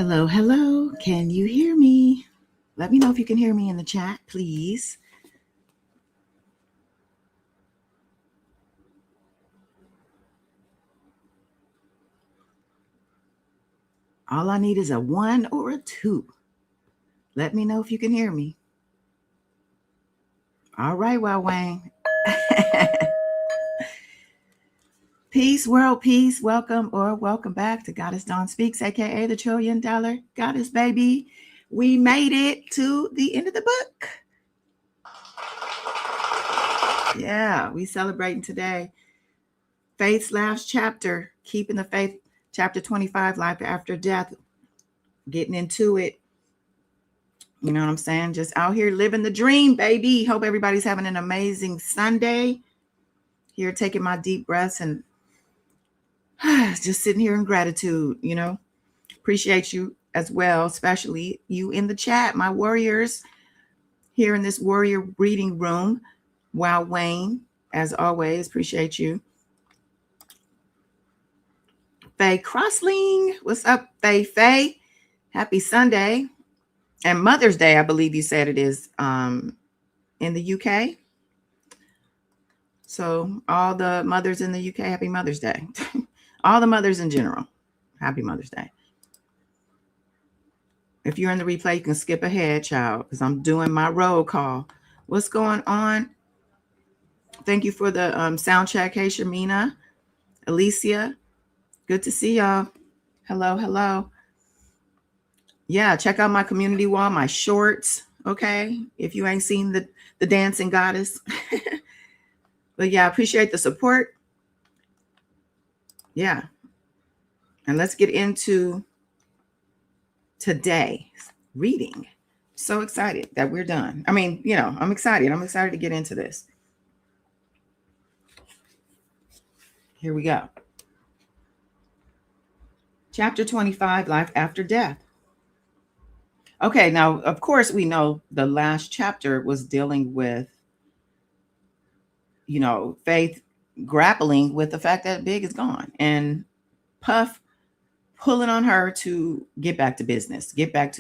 Hello, hello. Can you hear me? Let me know if you can hear me in the chat, please. All I need is a 1 or a 2. Let me know if you can hear me. All right, well, Wayne. Peace, world peace. Welcome or welcome back to Goddess Dawn Speaks, aka the $1 trillion Goddess Baby. We made it to the end of the book. Yeah, we celebrating today. Faith's last chapter, Keeping the Faith, chapter 25, Life After Death. Getting into it. You know what I'm saying? Just out here living the dream, baby. Hope everybody's having an amazing Sunday. Here, taking my deep breaths and just sitting here in gratitude, you know. Appreciate you as well, especially you in the chat, my warriors here in this warrior reading room. Wow, Wayne, as always, appreciate you. Faye Crossling, what's up, Faye? Happy Sunday. And Mother's Day, I believe you said it is in the UK. So all the mothers in the UK, happy Mother's Day. All the mothers in general, happy Mother's Day. If you're in the replay, you can skip ahead, child, because I'm doing my roll call. What's going on? Thank you for the sound check. Hey, Shamina, Alicia, good to see y'all. Hello, hello. Yeah, check out my community wall, my shorts, okay? If you ain't seen the dancing goddess. But yeah, I appreciate the support. Yeah. And let's get into today's reading. So excited that we're done. I mean, you know, I'm excited. I'm excited to get into this. Here we go. Chapter 25, Life After Death. Okay, now, of course, we know the last chapter was dealing with, you know, Faith grappling with the fact that Big is gone and Puff pulling on her to get back to business, get back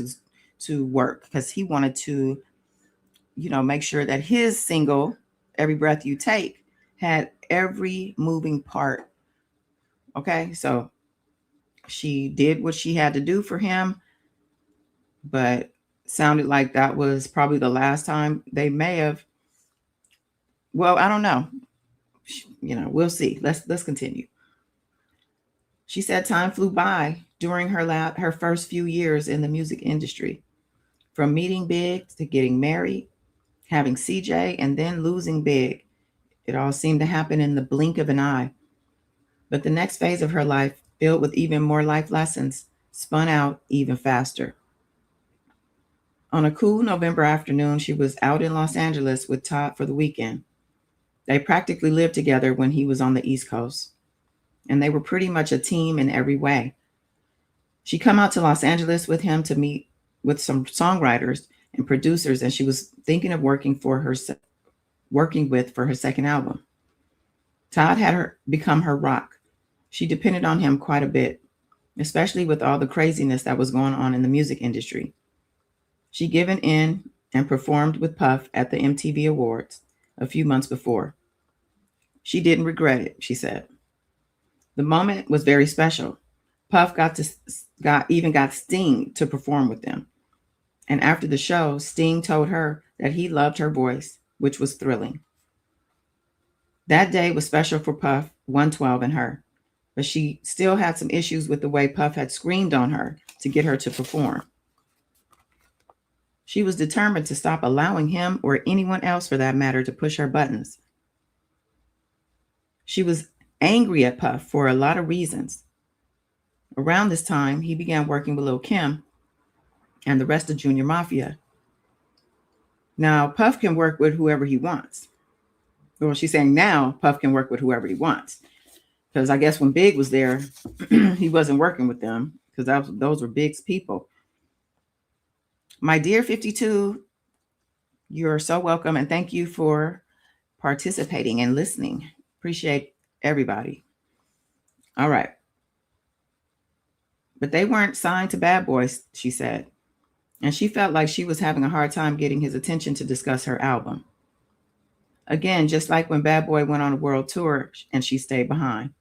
to work, because he wanted to, you know, make sure that his single, Every Breath You Take, had every moving part. Okay, so she did what she had to do for him, but sounded like that was probably the last time they may have. Well, I don't know. You know, we'll see. Let's continue. She said time flew by during her first few years in the music industry, from meeting Big to getting married, having CJ, and then losing Big. It all seemed to happen in the blink of an eye. But the next phase of her life, filled with even more life lessons, spun out even faster. On a cool November afternoon, she was out in Los Angeles with Todd for the weekend. They practically lived together when he was on the East Coast, and they were pretty much a team in every way. She come out to Los Angeles with him to meet with some songwriters and producers, and she was thinking of working with for her second album. Todd had become her rock. She depended on him quite a bit, especially with all the craziness that was going on in the music industry. She'd given in and performed with Puff at the MTV Awards a few months before. She didn't regret it, she said. The moment was very special. Puff got Sting to perform with them. And after the show, Sting told her that he loved her voice, which was thrilling. That day was special for Puff, 112 and her, but she still had some issues with the way Puff had screamed on her to get her to perform. She was determined to stop allowing him, or anyone else for that matter, to push her buttons. She was angry at Puff for a lot of reasons. Around this time, he began working with Lil' Kim and the rest of Junior Mafia. Now, Puff can work with whoever he wants. Well, she's saying now Puff can work with whoever he wants. Because I guess when Big was there, he wasn't working with them, because those were Big's people. My dear 52, you're so welcome, and thank you for participating and listening. Appreciate everybody. All right. But they weren't signed to Bad Boys, she said. And she felt like she was having a hard time getting his attention to discuss her album. Again, just like when Bad Boy went on a world tour and she stayed behind.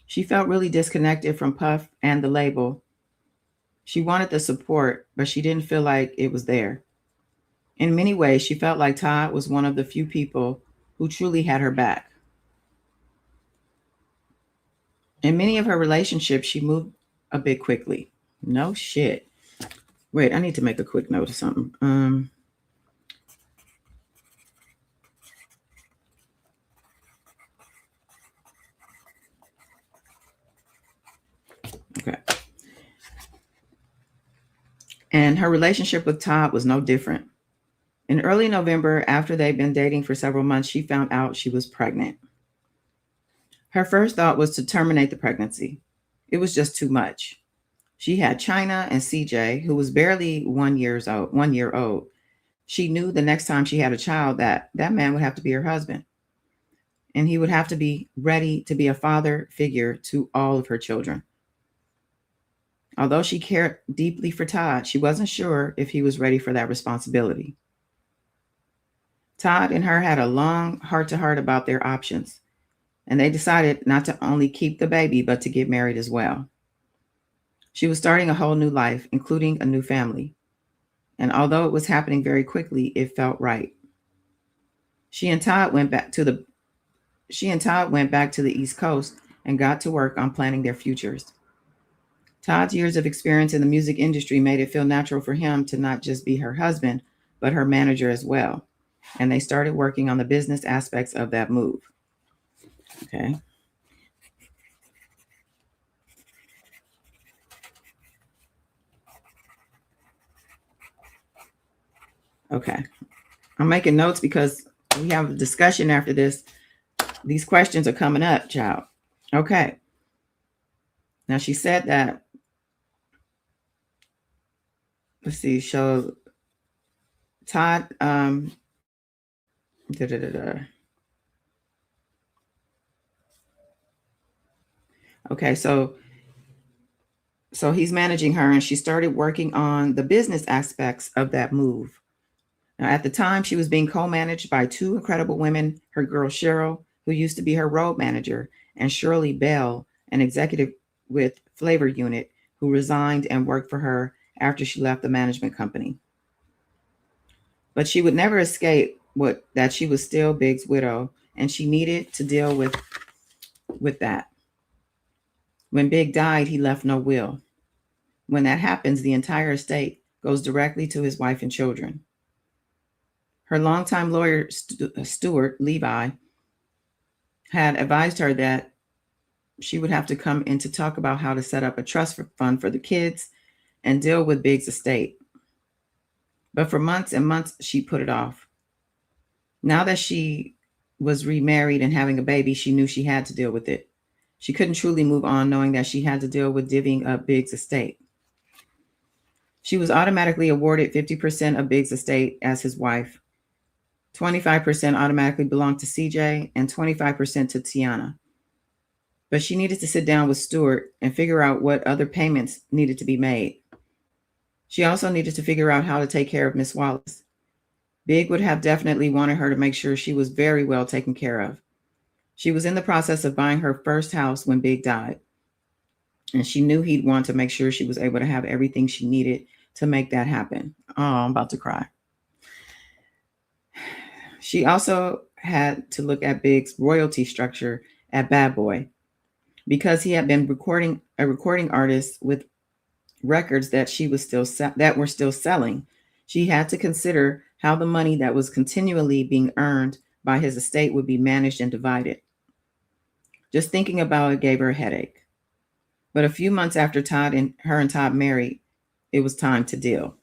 She felt really disconnected from Puff and the label. She wanted the support, but she didn't feel like it was there. In many ways, she felt like Todd was one of the few people who truly had her back. In many of her relationships, she moved a bit quickly. No shit. Wait, I need to make a quick note of something. Okay. And her relationship with Todd was no different. In early November, after they'd been dating for several months, she found out she was pregnant. Her first thought was to terminate the pregnancy. It was just too much. She had China and CJ, who was barely 1 year old. She knew the next time she had a child that that man would have to be her husband. And he would have to be ready to be a father figure to all of her children. Although she cared deeply for Todd, she wasn't sure if he was ready for that responsibility. Todd and her had a long heart-to-heart about their options, and they decided not to only keep the baby, but to get married as well. She was starting a whole new life, including a new family. And although it was happening very quickly, it felt right. She and Todd went back to the East Coast and got to work on planning their futures. Todd's years of experience in the music industry made it feel natural for him to not just be her husband, but her manager as well. And they started working on the business aspects of that move. Okay. Okay. I'm making notes because we have a discussion after this. These questions are coming up, child. Okay. Now she said that, let's see, so Todd, okay, so he's managing her and she started working on the business aspects of that move. Now, at the time, she was being co-managed by two incredible women, her girl Cheryl, who used to be her road manager, and Shirley Bell, an executive with Flavor Unit, who resigned and worked for her after she left the management company. But she would never escape that she was still Big's widow, and she needed to deal with that. When Big died, he left no will. When that happens, the entire estate goes directly to his wife and children. Her longtime lawyer, Stuart Levi, had advised her that she would have to come in to talk about how to set up a trust fund for the kids and deal with Big's estate. But for months and months, she put it off. Now that she was remarried and having a baby, she knew she had to deal with it. She couldn't truly move on knowing that she had to deal with divvying up Big's estate. She was automatically awarded 50% of Big's estate as his wife. 25% automatically belonged to CJ and 25% to Tiana. But she needed to sit down with Stuart and figure out what other payments needed to be made. She also needed to figure out how to take care of Miss Wallace. Big would have definitely wanted her to make sure she was very well taken care of. She was in the process of buying her first house when Big died, and she knew he'd want to make sure she was able to have everything she needed to make that happen. Oh, I'm about to cry. She also had to look at Big's royalty structure at Bad Boy. Because he had been a recording artist with records that were still selling, she had to consider how the money that was continually being earned by his estate would be managed and divided. Just thinking about it gave her a headache. But a few months after Todd married, it was time to deal.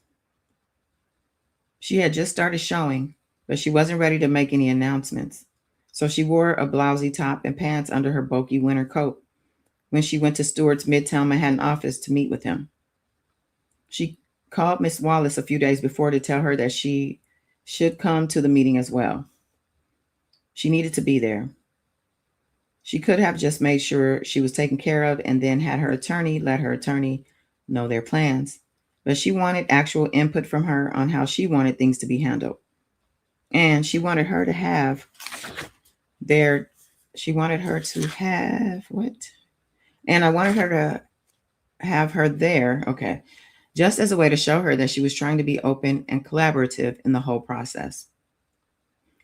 She had just started showing, but she wasn't ready to make any announcements. So she wore a blousy top and pants under her bulky winter coat when she went to Stuart's Midtown Manhattan office to meet with him. She called Miss Wallace a few days before to tell her that she should come to the meeting as well. She needed to be there. She could have just made sure she was taken care of and then had her attorney let her attorney know their plans. But she wanted actual input from her on how she wanted things to be handled. And she wanted her to have their, she wanted her to have what? And I wanted her to have her there, okay, just as a way to show her that she was trying to be open and collaborative in the whole process.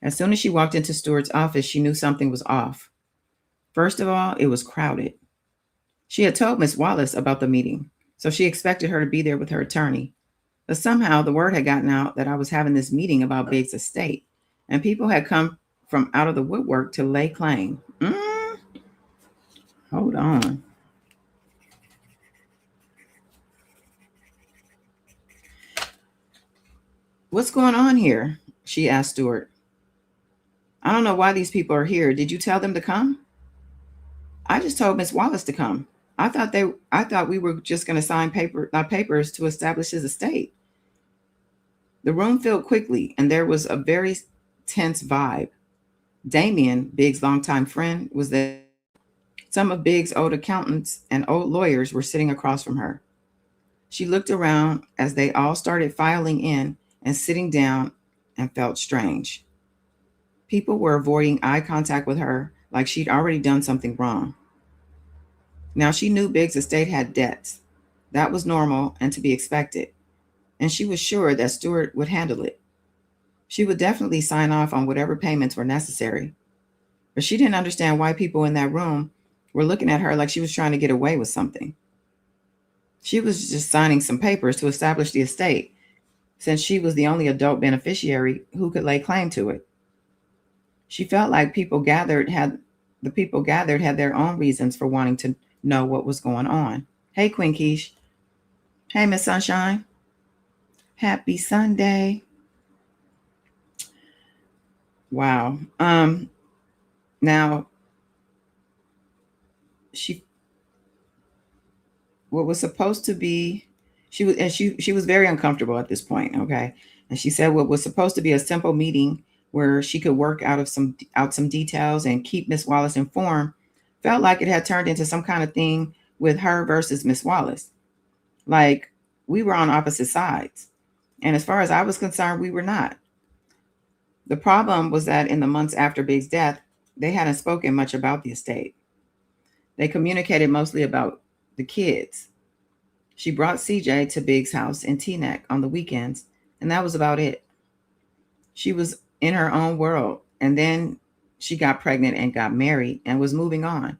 As soon as she walked into Stewart's office, she knew something was off. First of all, it was crowded. She had told Miss Wallace about the meeting, so she expected her to be there with her attorney. But somehow the word had gotten out that I was having this meeting about Biggs' estate, and people had come from out of the woodwork to lay claim. Hold on. What's going on here? She asked Stewart. I don't know why these people are here. Did you tell them to come? I just told Miss Wallace to come. I thought we were just going to sign papers to establish his estate. The room filled quickly, and there was a very tense vibe. Damien, Big's longtime friend, was there. Some of Big's old accountants and old lawyers were sitting across from her. She looked around as they all started filing in and sitting down and felt strange. People were avoiding eye contact with her like she'd already done something wrong. Now she knew Big's estate had debts. That was normal and to be expected, and she was sure that Stewart would handle it. She would definitely sign off on whatever payments were necessary. But she didn't understand why people in that room were looking at her like she was trying to get away with something. She was just signing some papers to establish the estate, since she was the only adult beneficiary who could lay claim to it. She felt like the people gathered had their own reasons for wanting to know what was going on. Hey, Queen Quiche. Hey, Miss Sunshine. Happy Sunday. Wow. Now she what was supposed to be she was very uncomfortable at this point, okay? And she said what was supposed to be a simple meeting where she could work out some details and keep Miss Wallace informed felt like it had turned into some kind of thing with her versus Miss Wallace. Like we were on opposite sides. And as far as I was concerned, we were not. The problem was that in the months after Big's death, they hadn't spoken much about the estate. They communicated mostly about the kids. She brought CJ to Big's house in Teaneck on the weekends, and that was about it. She was in her own world, and then she got pregnant and got married and was moving on.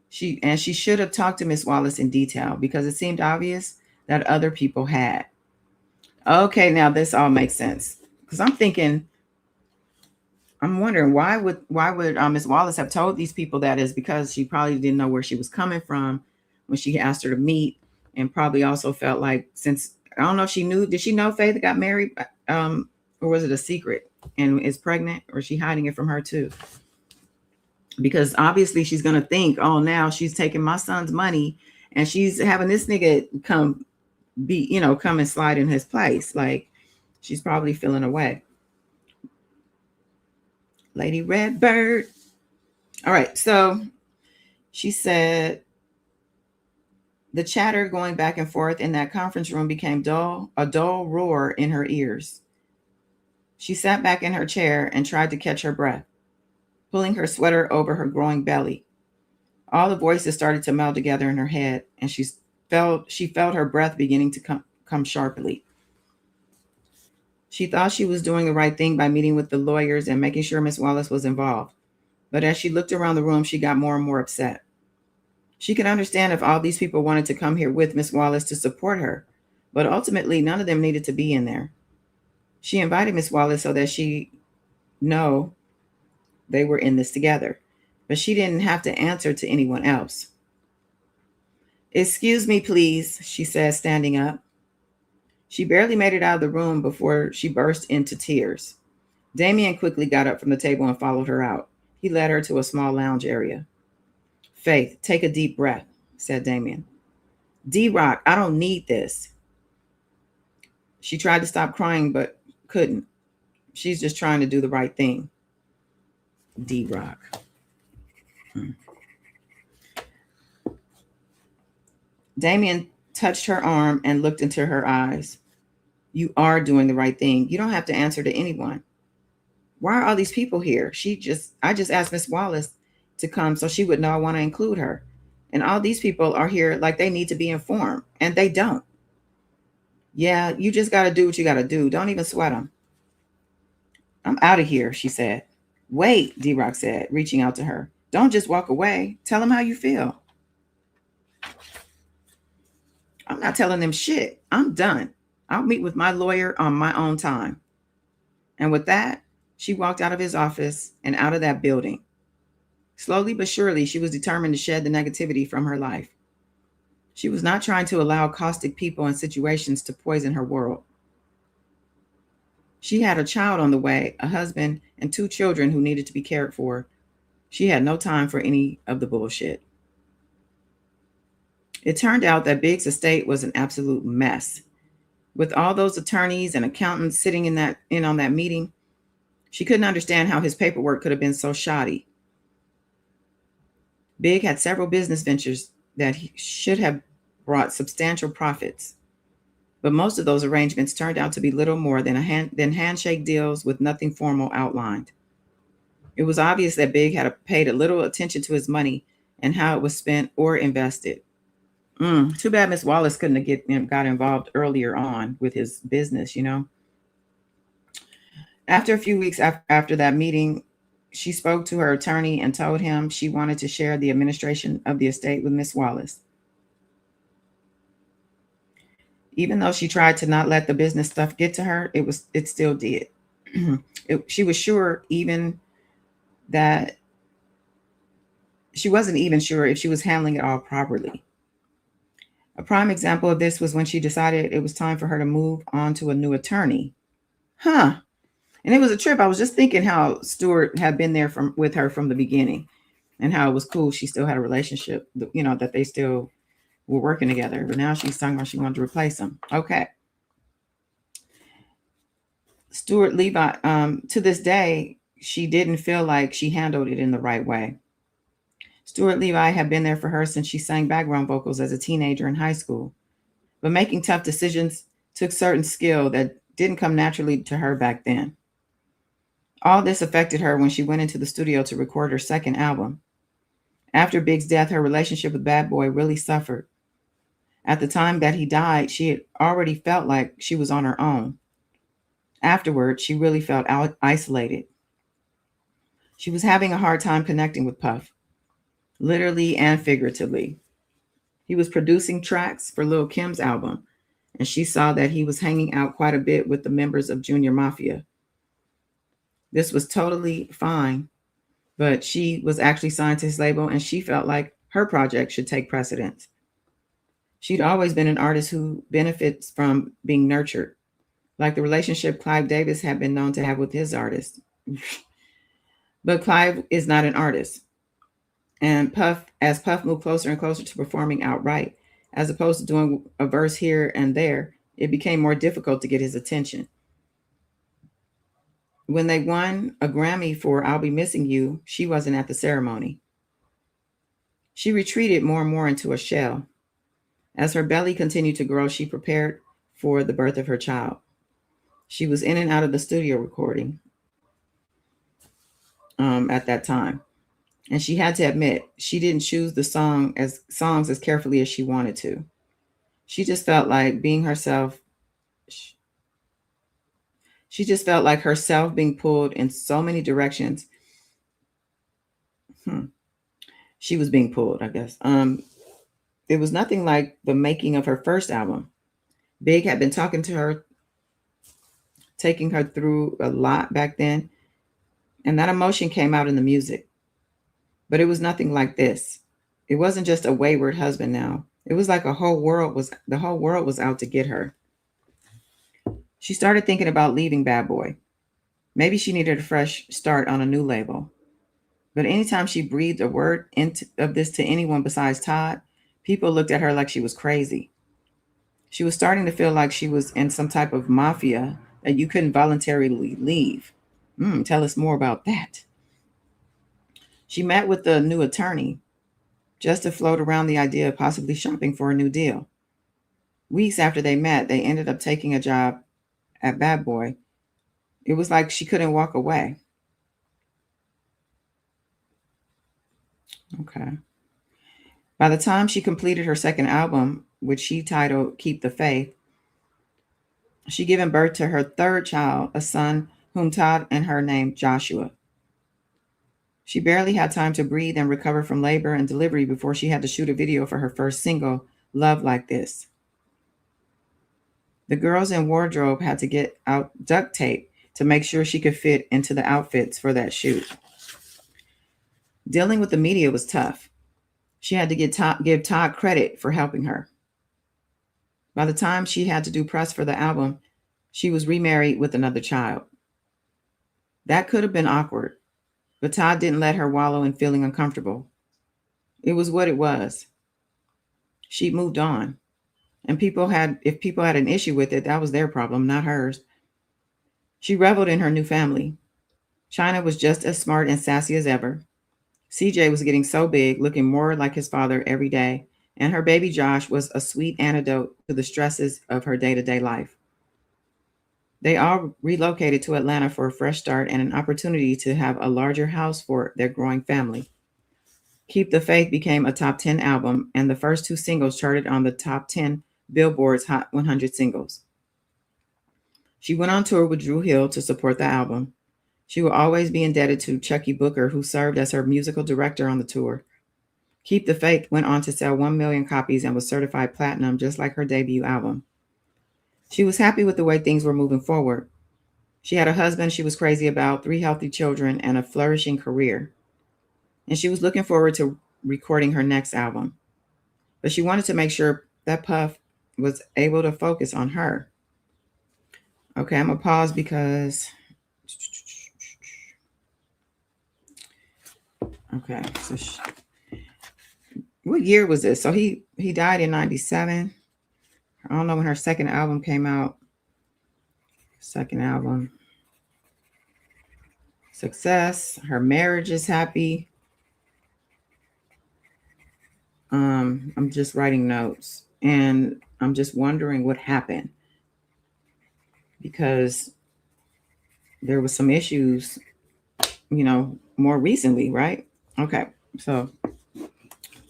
She should have talked to Miss Wallace in detail because it seemed obvious that other people had. Okay, now this all makes sense. Because I'm wondering why would Miss Wallace have told these people that is because she probably didn't know where she was coming from when she asked her to meet, and probably also felt like since I don't know if she knew, did she know Faith got married, or was it a secret and is pregnant, or is she hiding it from her too? Because obviously she's gonna think, oh, now she's taking my son's money and she's having this nigga come and slide in his place. Like she's probably feeling away. Lady Redbird. All right, so she said the chatter going back and forth in that conference room became a dull roar in her ears. She sat back in her chair and tried to catch her breath, pulling her sweater over her growing belly. All the voices started to meld together in her head, and she felt her breath beginning to come sharply. She thought she was doing the right thing by meeting with the lawyers and making sure Miss Wallace was involved. But as she looked around the room, she got more and more upset. She could understand if all these people wanted to come here with Miss Wallace to support her, but ultimately none of them needed to be in there. She invited Miss Wallace so that she know they were in this together, but she didn't have to answer to anyone else. Excuse me, please, she said, standing up. She barely made it out of the room before she burst into tears. Damien quickly got up from the table and followed her out. He led her to a small lounge area. Faith, take a deep breath, said Damien. D-Rock, I don't need this. She tried to stop crying, but couldn't. She's just trying to do the right thing. D-Rock. Damien touched her arm and looked into her eyes. You are doing the right thing. You don't have to answer to anyone. Why are all these people here? I just asked Miss Wallace to come so she would know I want to include her. And all these people are here like they need to be informed, and they don't. Yeah, you just got to do what you got to do. Don't even sweat them. I'm out of here, she said. Wait, D-Rock said, reaching out to her. Don't just walk away. Tell them how you feel. I'm not telling them shit. I'm done. I'll meet with my lawyer on my own time. And with that, she walked out of his office and out of that building. Slowly but surely, she was determined to shed the negativity from her life. She was not trying to allow caustic people and situations to poison her world. She had a child on the way, a husband, and 2 children who needed to be cared for. She had no time for any of the bullshit. It turned out that Big's estate was an absolute mess. With all those attorneys and accountants sitting in on that meeting, she couldn't understand how his paperwork could have been so shoddy. Big had several business ventures that he should have brought substantial profits. But most of those arrangements turned out to be little more than handshake deals with nothing formal outlined. It was obvious that Big had paid a little attention to his money and how it was spent or invested. Too bad Miss Wallace couldn't have got involved earlier on with his business, you know. After a few weeks after that meeting, she spoke to her attorney and told him she wanted to share the administration of the estate with Miss Wallace. Even though she tried to not let the business stuff get to her, it still did. She was sure even that she wasn't even sure if she was handling it all properly. A prime example of this was when she decided it was time for her to move on to a new attorney. And it was a trip. I was just thinking how Stuart had been there with her from the beginning and how it was cool. She still had a relationship, you know, that they still were working together. But now she's talking about she wanted to replace him. Okay. Stuart Levi, to this day, she didn't feel like she handled it in the right way. Stuart Levi had been there for her since she sang background vocals as a teenager in high school. But making tough decisions took certain skill that didn't come naturally to her back then. All this affected her when she went into the studio to record her second album. After Big's death, her relationship with Bad Boy really suffered. At the time that he died, she had already felt like she was on her own. Afterward, she really felt isolated. She was having a hard time connecting with Puff, literally and figuratively. He was producing tracks for Lil' Kim's album, and she saw that he was hanging out quite a bit with the members of Junior Mafia. This was totally fine, but she was actually signed to his label, and she felt like her project should take precedence. She'd always been an artist who benefits from being nurtured, like the relationship Clive Davis had been known to have with his artists. But Clive is not an artist. And as Puff moved closer and closer to performing outright, as opposed to doing a verse here and there, it became more difficult to get his attention. When they won a Grammy for I'll Be Missing You, she wasn't at the ceremony. She retreated more and more into a shell. As her belly continued to grow, she prepared for the birth of her child. She was in and out of the studio recording at that time. And she had to admit, she didn't choose the songs as carefully as she wanted to. She just felt like being herself. She just felt like herself being pulled in so many directions. She was being pulled, I guess. It was nothing like the making of her first album. Big had been talking to her, taking her through a lot back then, and that emotion came out in the music. But it was nothing like this. It wasn't just a wayward husband now. It was like the whole world was out to get her. She started thinking about leaving Bad Boy. Maybe she needed a fresh start on a new label. But anytime she breathed a word of this to anyone besides Todd, people looked at her like she was crazy. She was starting to feel like she was in some type of mafia that you couldn't voluntarily leave. Tell us more about that. She met with the new attorney just to float around the idea of possibly shopping for a new deal. Weeks after they met, they ended up taking a job at Bad Boy. It was like she couldn't walk away. Okay. By the time she completed her second album, which she titled Keep the Faith, she given birth to her third child, a son whom Todd and her named Joshua. She barely had time to breathe and recover from labor and delivery before she had to shoot a video for her first single, Love Like This. The girls in wardrobe had to get out duct tape to make sure she could fit into the outfits for that shoot. Dealing with the media was tough. She had to give Todd credit for helping her. By the time she had to do press for the album, she was remarried with another child. That could have been awkward, but Todd didn't let her wallow in feeling uncomfortable. It was what it was. She moved on. And if people had an issue with it, that was their problem, not hers. She reveled in her new family. China was just as smart and sassy as ever. CJ was getting so big, looking more like his father every day, and her baby Josh was a sweet antidote to the stresses of her day-to-day life. They all relocated to Atlanta for a fresh start and an opportunity to have a larger house for their growing family. Keep the Faith became a top 10 album, and the first two singles charted on the top 10 Billboard's Hot 100 singles. She went on tour with Dru Hill to support the album. She will always be indebted to Chucky Booker, who served as her musical director on the tour. Keep the Faith went on to sell 1 million copies and was certified platinum, just like her debut album. She was happy with the way things were moving forward. She had a husband she was crazy about, 3 healthy children, and a flourishing career. And she was looking forward to recording her next album. But she wanted to make sure that Puff was able to focus on her. Okay, I'm going to pause because... Okay, so what year was this? So he died in 97. I don't know when her second album came out. Second album. Success. Her marriage is happy. I'm just writing notes. And I'm just wondering what happened. Because there was some issues, more recently, right? Okay, so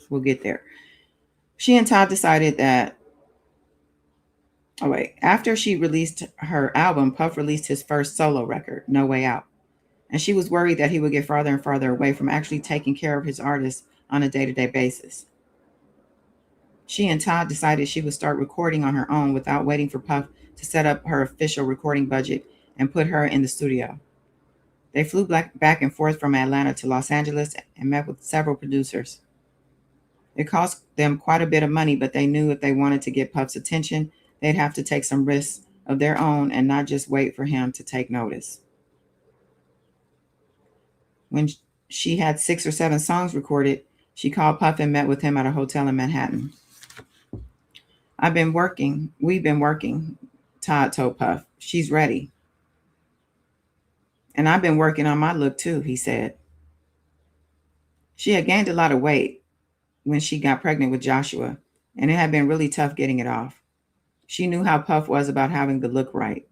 we'll get there. She and Todd decided that, after she released her album, Puff released his first solo record, No Way Out. And she was worried that he would get farther and farther away from actually taking care of his artists on a day-to-day basis. She and Todd decided she would start recording on her own without waiting for Puff to set up her official recording budget and put her in the studio. They flew back and forth from Atlanta to Los Angeles and met with several producers. It cost them quite a bit of money, but they knew if they wanted to get Puff's attention, they'd have to take some risks of their own and not just wait for him to take notice. When she had 6 or 7 songs recorded, she called Puff and met with him at a hotel in Manhattan. We've been working, Todd told Puff. She's ready. And I've been working on my look too, he said. She had gained a lot of weight when she got pregnant with Joshua, and it had been really tough getting it off. She knew how Puff was about having the look right.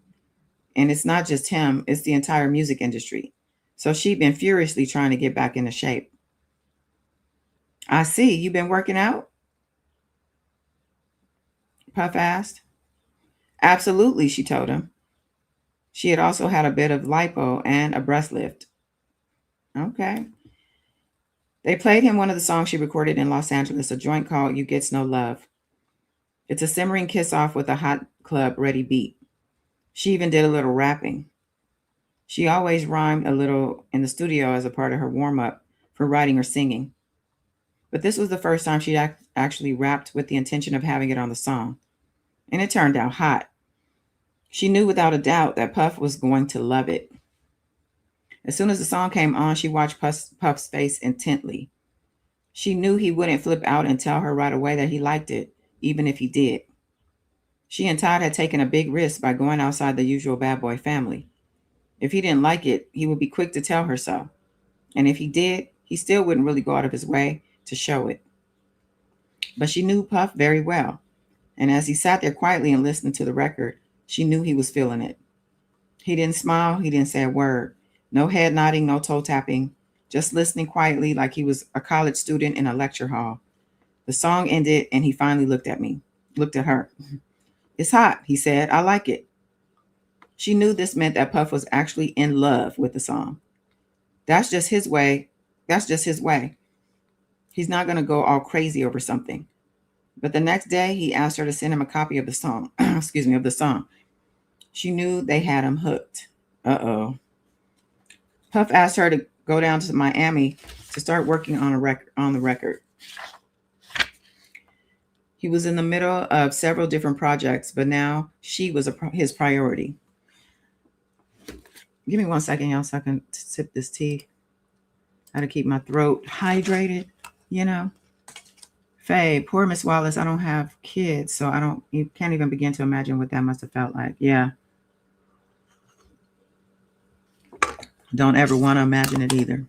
And it's not just him, it's the entire music industry. So she'd been furiously trying to get back into shape. I see, you've been working out? Puff asked. Absolutely, she told him. She had also had a bit of lipo and a breast lift. Okay. They played him one of the songs she recorded in Los Angeles, a joint called You Gets No Love. It's a simmering kiss off with a hot club ready beat. She even did a little rapping. She always rhymed a little in the studio as a part of her warm-up for writing or singing. But this was the first time she actually rapped with the intention of having it on the song. And it turned out hot. She knew without a doubt that Puff was going to love it. As soon as the song came on, she watched Puff's face intently. She knew he wouldn't flip out and tell her right away that he liked it, even if he did. She and Todd had taken a big risk by going outside the usual bad boy family. If he didn't like it, he would be quick to tell her so. And if he did, he still wouldn't really go out of his way to show it. But she knew Puff very well, and as he sat there quietly and listened to the record, she knew he was feeling it. He didn't smile, he didn't say a word. No head nodding, no toe tapping, just listening quietly like he was a college student in a lecture hall. The song ended, and he finally looked at her. "It's hot," he said. "I like it." She knew this meant that Puff was actually in love with the song. That's just his way. That's just his way. He's not going to go all crazy over something. But the next day, he asked her to send him a copy of the song. Of the song. She knew they had him hooked. Uh-oh. Puff asked her to go down to Miami to start working on the record. He was in the middle of several different projects, but now she was his priority. Give me 1 second, y'all, so I can sip this tea. How to keep my throat hydrated, you know. Faye, poor Miss Wallace, I don't have kids, so you can't even begin to imagine what that must have felt like. Yeah. Don't ever want to imagine it either.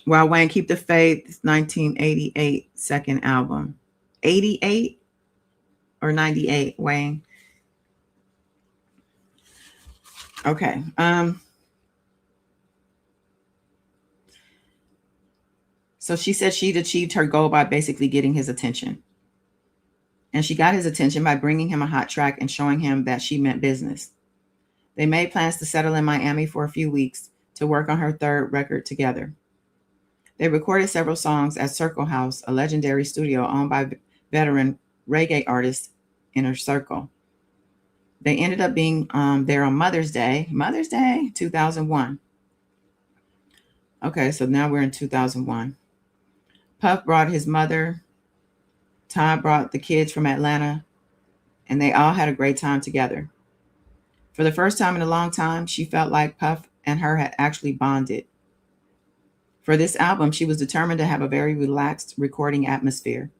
Well, Wayne, Keep the Faith, 1988 second album. 88 or 98, Wayne? Okay. So she said she'd achieved her goal by basically getting his attention. And she got his attention by bringing him a hot track and showing him that she meant business. They made plans to settle in Miami for a few weeks to work on her third record together. They recorded several songs at Circle House, a legendary studio owned by veteran reggae artist Inner Circle. They ended up being there on Mother's Day, 2001. Okay, so now we're in 2001. Puff brought his mother, Todd brought the kids from Atlanta, and they all had a great time together. For the first time in a long time, she felt like Puff and her had actually bonded. For this album, she was determined to have a very relaxed recording atmosphere.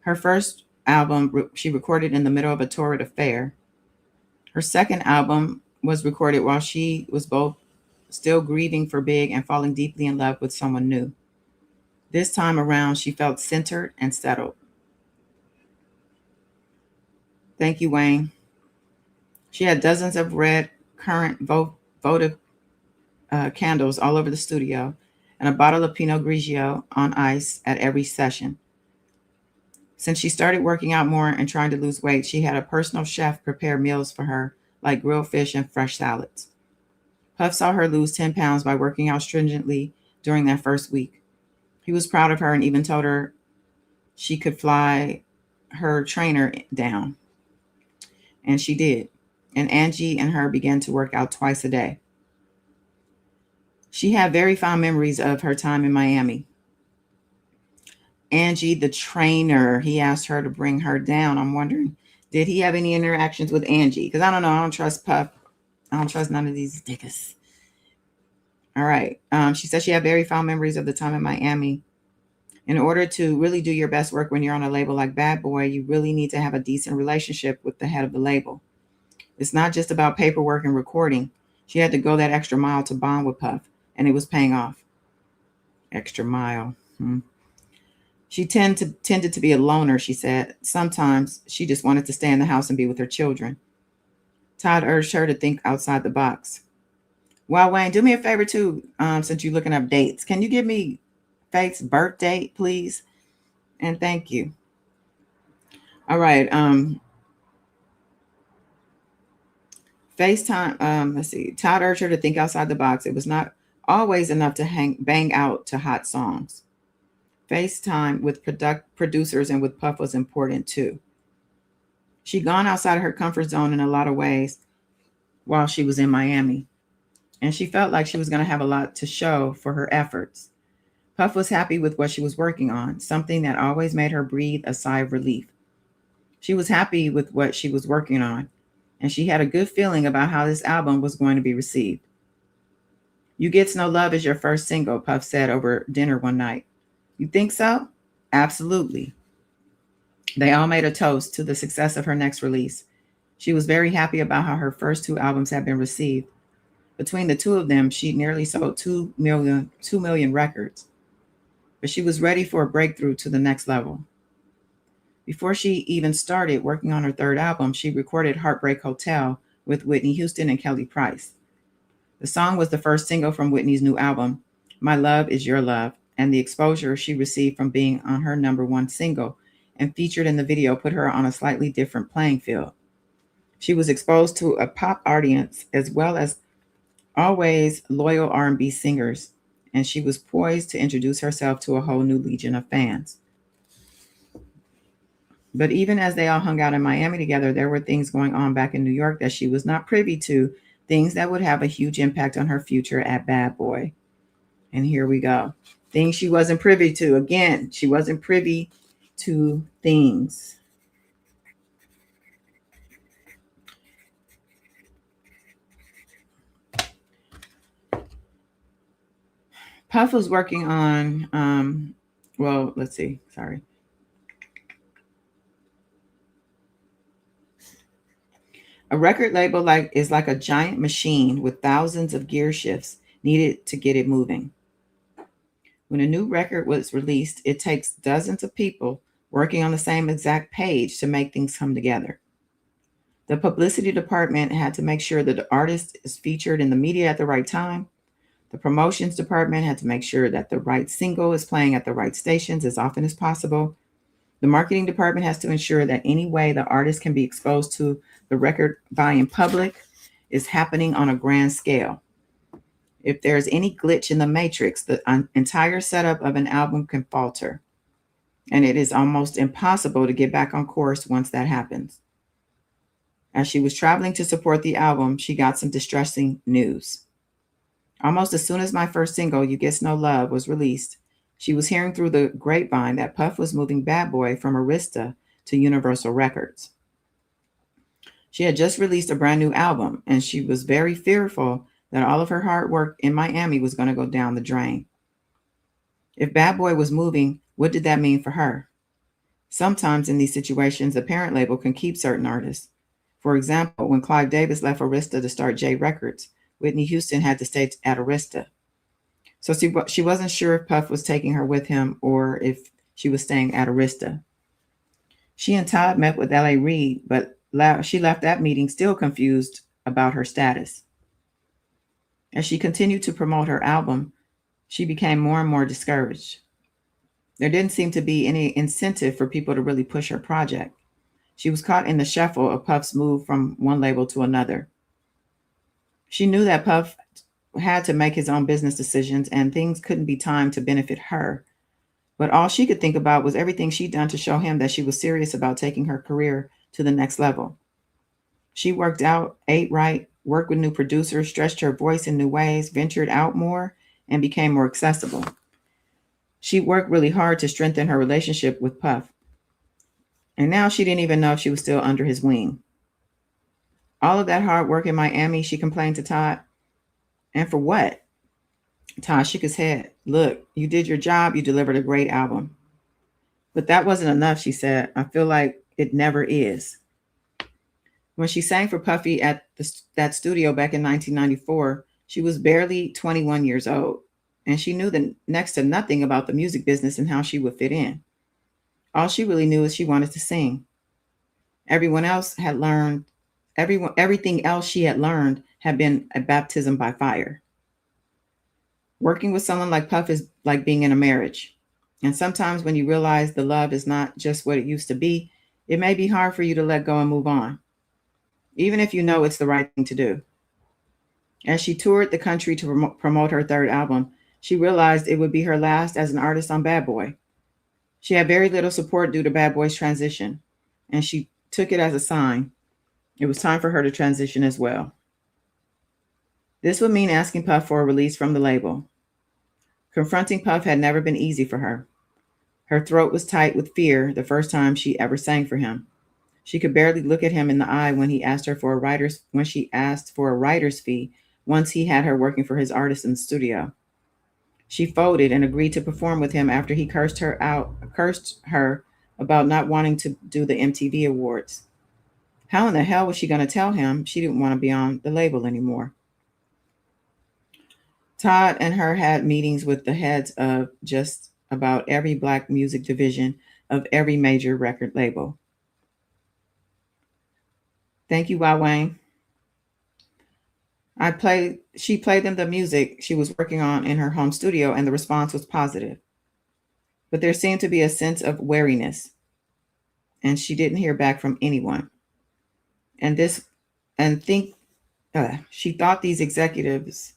Her first album, she recorded in the middle of a torrid affair. Her second album was recorded while she was both still grieving for Big and falling deeply in love with someone new. This time around, she felt centered and settled. Thank you, Wayne. She had dozens of red currant votive candles all over the studio and a bottle of Pinot Grigio on ice at every session. Since she started working out more and trying to lose weight, she had a personal chef prepare meals for her, like grilled fish and fresh salads. Puff saw her lose 10 pounds by working out stringently during that first week. He was proud of her and even told her she could fly her trainer down. And she did. And Angie and her began to work out twice a day. She had very fond memories of her time in Miami. Angie, the trainer, he asked her to bring her down. I'm wondering, did he have any interactions with Angie? Because I don't know. I don't trust Puff. I don't trust none of these dickers. All right. She said she had very fond memories of the time in Miami. In order to really do your best work when you're on a label like Bad Boy, you really need to have a decent relationship with the head of the label. It's not just about paperwork and recording. She had to go that extra mile to bond with Puff, and it was paying off. Extra mile. She tended to be a loner, she said. Sometimes she just wanted to stay in the house and be with her children. Todd urged her to think outside the box. Well, Wayne, do me a favor too, since you're looking up dates. Can you give me Faith's birth date, please? And thank you. All right. FaceTime. Let's see. Todd urged her to think outside the box. It was not always enough to bang out to hot songs. FaceTime with producers and with Puff was important too. She'd gone outside of her comfort zone in a lot of ways while she was in Miami, and she felt like she was going to have a lot to show for her efforts. Puff was happy with what she was working on, something that always made her breathe a sigh of relief. She was happy with what she was working on, and she had a good feeling about how this album was going to be received. You Gets No Love is your first single, Puff said over dinner one night. You think so? Absolutely. They all made a toast to the success of her next release. She was very happy about how her first two albums had been received. Between the two of them, she nearly sold 2 million records, but she was ready for a breakthrough to the next level. Before she even started working on her third album, she recorded Heartbreak Hotel with Whitney Houston and Kelly Price. The song was the first single from Whitney's new album, My Love Is Your Love, and the exposure she received from being on her number one single and featured in the video put her on a slightly different playing field. She was exposed to a pop audience as well as always loyal R&B singers, and she was poised to introduce herself to a whole new legion of fans. But even as they all hung out in Miami together, there were things going on back in New York that she was not privy to, things that would have a huge impact on her future at Bad Boy. And here we go. Things she wasn't privy to. Again, she wasn't privy to things. Puff was working on, let's see, sorry. A record label is like a giant machine with thousands of gear shifts needed to get it moving. When a new record was released, it takes dozens of people working on the same exact page to make things come together. The publicity department had to make sure that the artist is featured in the media at the right time. The promotions department had to make sure that the right single is playing at the right stations as often as possible. The marketing department has to ensure that any way the artist can be exposed to the record buying public is happening on a grand scale. If there's any glitch in the matrix, the entire setup of an album can falter, and it is almost impossible to get back on course once that happens. As she was traveling to support the album, she got some distressing news. Almost as soon as my first single, You Get No Love, was released, she was hearing through the grapevine that Puff was moving Bad Boy from Arista to Universal Records. She had just released a brand new album, and she was very fearful that all of her hard work in Miami was going to go down the drain. If Bad Boy was moving, what did that mean for her? Sometimes in these situations, the parent label can keep certain artists. For example, when Clive Davis left Arista to start J Records, Whitney Houston had to stay at Arista. So she wasn't sure if Puff was taking her with him or if she was staying at Arista. She and Todd met with L.A. Reid, but she left that meeting still confused about her status. As she continued to promote her album, she became more and more discouraged. There didn't seem to be any incentive for people to really push her project. She was caught in the shuffle of Puff's move from one label to another. She knew that Puff had to make his own business decisions and things couldn't be timed to benefit her. But all she could think about was everything she'd done to show him that she was serious about taking her career to the next level. She worked out, ate right, worked with new producers, stretched her voice in new ways, ventured out more, and became more accessible. She worked really hard to strengthen her relationship with Puff. And now she didn't even know if she was still under his wing. All of that hard work in Miami, she complained to Todd. And for what? Todd shook his head. Look, you did your job. You delivered a great album. But that wasn't enough, she said. I feel like it never is. When she sang for Puffy at that studio back in 1994, she was barely 21 years old. And she knew next to nothing about the music business and how she would fit in. All she really knew is she wanted to sing. Everything else she had learned had been a baptism by fire. Working with someone like Puff is like being in a marriage. And sometimes when you realize the love is not just what it used to be, it may be hard for you to let go and move on, even if you know it's the right thing to do. As she toured the country to promote her third album, she realized it would be her last as an artist on Bad Boy. She had very little support due to Bad Boy's transition, and she took it as a sign. It was time for her to transition as well. This would mean asking Puff for a release from the label. Confronting Puff had never been easy for her. Her throat was tight with fear the first time she ever sang for him. She could barely look at him in the eye when she asked for a writer's fee once he had her working for his artist in the studio. She folded and agreed to perform with him after he cursed her about not wanting to do the MTV Awards. How in the hell was she going to tell him she didn't want to be on the label anymore? Todd and her had meetings with the heads of just about every black music division of every major record label. Thank you, Y Wayne. She played them the music she was working on in her home studio, and the response was positive. But there seemed to be a sense of wariness, and she didn't hear back from anyone. And this, and think, she thought these executives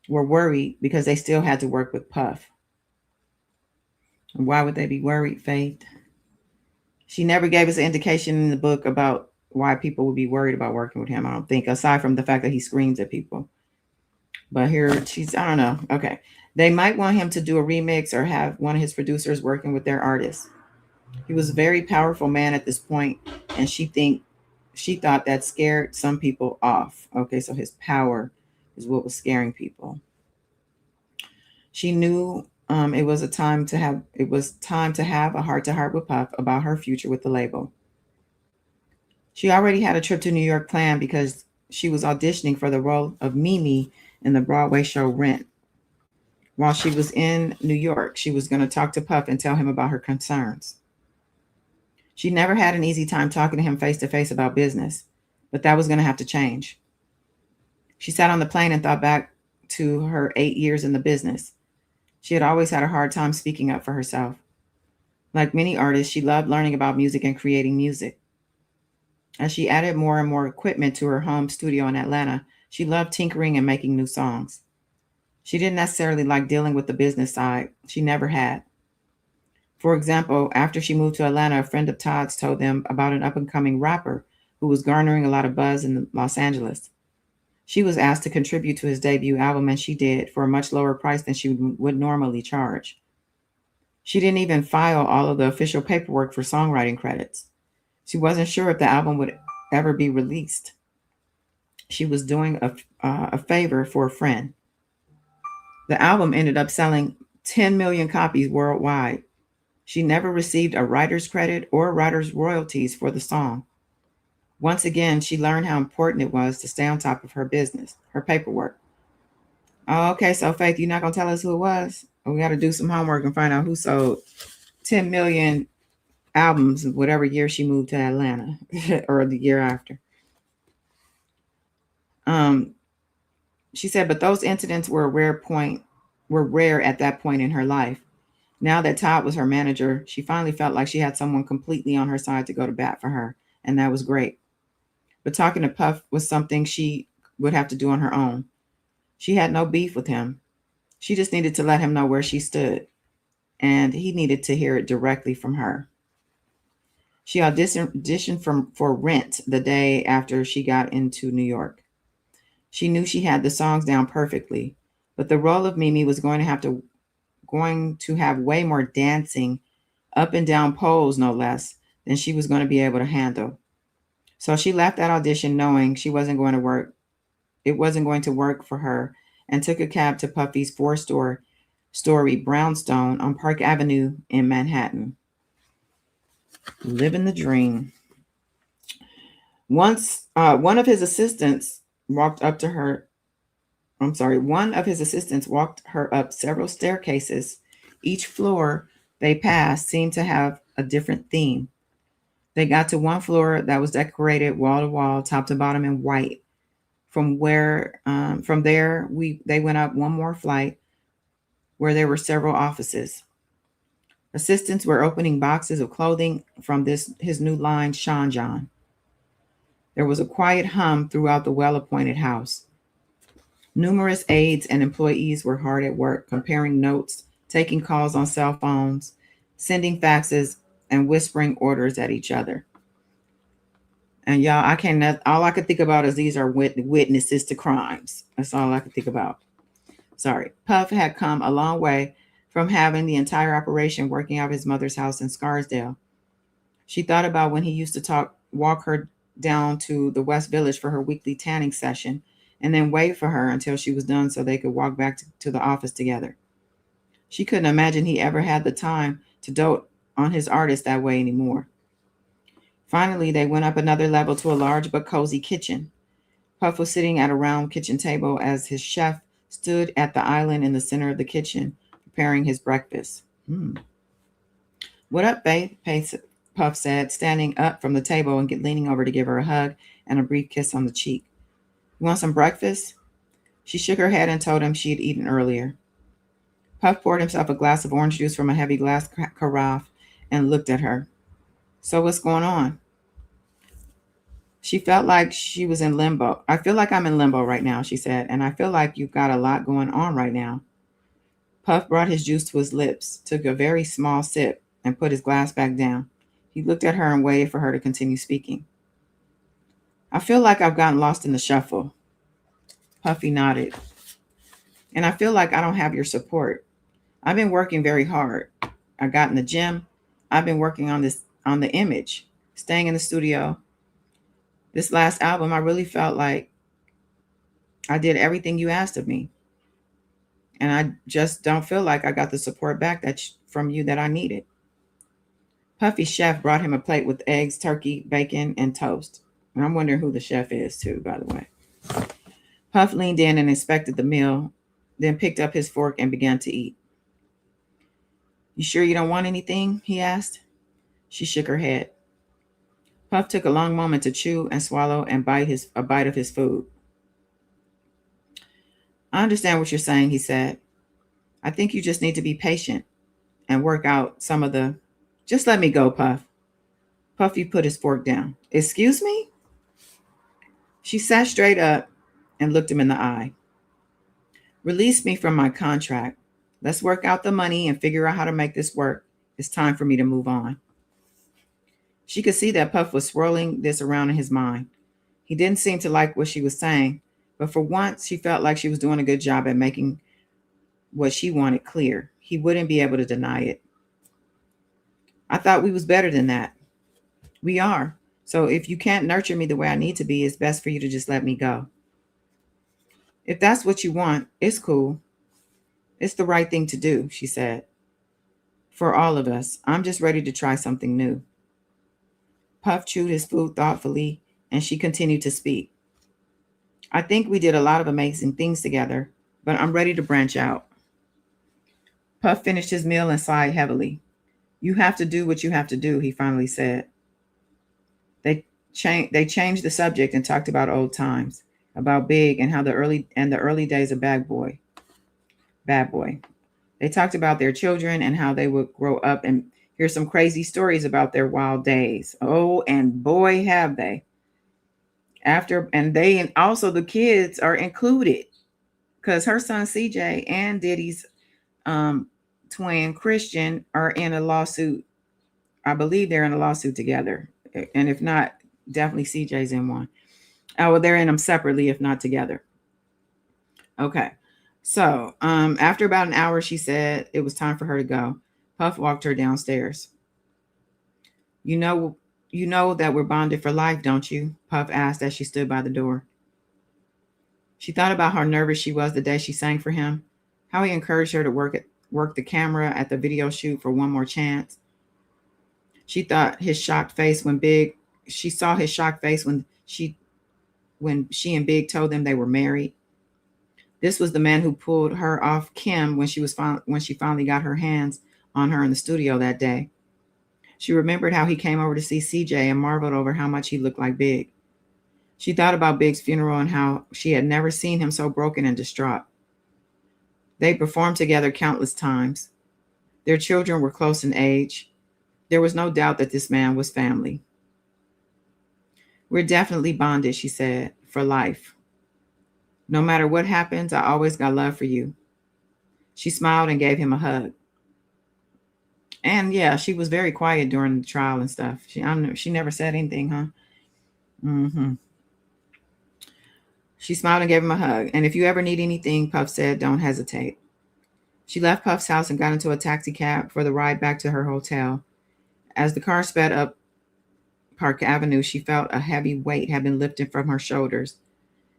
were worried because they still had to work with Puff. And why would they be worried, Faith? She never gave us an indication in the book about why people would be worried about working with him, I don't think, aside from the fact that he screams at people. But here I don't know. Okay. They might want him to do a remix or have one of his producers working with their artists. He was a very powerful man at this point, and she thought that scared some people off. Okay, so his power is what was scaring people. She knew it was time to have a heart to heart with Puff about her future with the label. She already had a trip to New York planned because she was auditioning for the role of Mimi in the Broadway show Rent. While she was in New York, she was going to talk to Puff and tell him about her concerns. She never had an easy time talking to him face to face about business, but that was going to have to change. She sat on the plane and thought back to her 8 years in the business. She had always had a hard time speaking up for herself. Like many artists, she loved learning about music and creating music. As she added more and more equipment to her home studio in Atlanta, she loved tinkering and making new songs. She didn't necessarily like dealing with the business side. She never had. For example, after she moved to Atlanta, a friend of Todd's told them about an up-and-coming rapper who was garnering a lot of buzz in Los Angeles. She was asked to contribute to his debut album, and she did, for a much lower price than she would normally charge. She didn't even file all of the official paperwork for songwriting credits. She wasn't sure if the album would ever be released. She was doing a favor for a friend. The album ended up selling 10 million copies worldwide. She never received a writer's credit or writer's royalties for the song. Once again, she learned how important it was to stay on top of her business, her paperwork. Oh, okay, so Faith, you're not going to tell us who it was? We got to do some homework and find out who sold 10 million albums whatever year she moved to Atlanta or the year after. She said, but those incidents were rare at that point in her life. Now that Todd was her manager, she finally felt like she had someone completely on her side to go to bat for her, and that was great. But talking to Puff was something she would have to do on her own. She had no beef with him. She just needed to let him know where she stood, and he needed to hear it directly from her. She auditioned for Rent the day after she got into New York. She knew she had the songs down perfectly, but the role of Mimi was going to have way more dancing, up and down poles, no less, than she was going to be able to handle. So she left that audition knowing she wasn't going to work. It wasn't going to work for her, and took a cab to Puffy's four-story brownstone on Park Avenue in Manhattan. Living the dream. Once one of his assistants walked her up several staircases. Each floor they passed seemed to have a different theme. They got to one floor that was decorated wall to wall, top to bottom in white. From there, they went up one more flight where there were several offices. Assistants were opening boxes of clothing from his new line, Sean John. There was a quiet hum throughout the well-appointed house. Numerous aides and employees were hard at work, comparing notes, taking calls on cell phones, sending faxes, and whispering orders at each other. And y'all, all I could think about is these are witnesses to crimes. That's all I could think about. Sorry. Puff had come a long way from having the entire operation working out of his mother's house in Scarsdale. She thought about when he used to walk her down to the West Village for her weekly tanning session, and then wait for her until she was done so they could walk back to the office together. She couldn't imagine he ever had the time to dote on his artist that way anymore. Finally, they went up another level to a large but cozy kitchen. Puff was sitting at a round kitchen table as his chef stood at the island in the center of the kitchen, preparing his breakfast. What up, babe? Puff said, standing up from the table and leaning over to give her a hug and a brief kiss on the cheek. You want some breakfast? She shook her head and told him she had eaten earlier. Puff poured himself a glass of orange juice from a heavy glass carafe and looked at her. So what's going on? She felt like she was in limbo. I feel like I'm in limbo right now, she said, and I feel like you've got a lot going on right now. Puff brought his juice to his lips, took a very small sip, and put his glass back down. He looked at her and waited for her to continue speaking. I feel like I've gotten lost in the shuffle. Puffy nodded. And I feel like I don't have your support. I've been working very hard. I got in the gym. I've been working on the image, staying in the studio. This last album, I really felt like I did everything you asked of me. And I just don't feel like I got the support back from you that I needed. Puffy's chef brought him a plate with eggs, turkey, bacon, and toast. And I'm wondering who the chef is too, by the way. Puff leaned in and inspected the meal, then picked up his fork and began to eat. You sure you don't want anything? He asked. She shook her head. Puff took a long moment to chew and swallow and bite a bite of his food. I understand what you're saying, he said. I think you just need to be patient and work out some of the... Just let me go, Puff. Puffy put his fork down. Excuse me? She sat straight up and looked him in the eye. Release me from my contract. Let's work out the money and figure out how to make this work. It's time for me to move on. She could see that Puff was swirling this around in his mind. He didn't seem to like what she was saying, but for once she felt like she was doing a good job at making what she wanted clear. He wouldn't be able to deny it. I thought we was better than that. We are. So if you can't nurture me the way I need to be, it's best for you to just let me go. If that's what you want, it's cool. It's the right thing to do, she said. For all of us, I'm just ready to try something new. Puff chewed his food thoughtfully, and she continued to speak. I think we did a lot of amazing things together, but I'm ready to branch out. Puff finished his meal and sighed heavily. You have to do what you have to do, he finally said. They changed the subject and talked about old times, about Big and how the early days of Bad Boy. They talked about their children and how they would grow up and hear some crazy stories about their wild days. Oh, and boy, have they. And also the kids are included because her son CJ and Diddy's twin Christian are in a lawsuit. I believe they're in a lawsuit together. And if not, definitely CJ's in one. Oh, well, they're in them separately, if not together. Okay. So after about an hour, she said it was time for her to go. Puff walked her downstairs. You know that we're bonded for life, don't you? Puff asked as she stood by the door. She thought about how nervous she was the day she sang for him, how he encouraged her to work the camera at the video shoot for one more chance. She thought his shocked face when she and Big told them they were married. This was the man who pulled her off Kim when she finally got her hands on her in the studio that day. She remembered how he came over to see CJ and marveled over how much he looked like Big. She thought about Big's funeral and how she had never seen him so broken and distraught. They performed together countless times. Their children were close in age. There was no doubt that this man was family. We're definitely bonded, she said, for life. No matter what happens, I always got love for you. She smiled and gave him a hug. And yeah, she was very quiet during the trial and stuff. She never said anything, huh? Mm-hmm. She smiled and gave him a hug. And if you ever need anything, Puff said, don't hesitate. She left Puff's house and got into a taxi cab for the ride back to her hotel. As the car sped up Park Avenue, she felt a heavy weight had been lifted from her shoulders.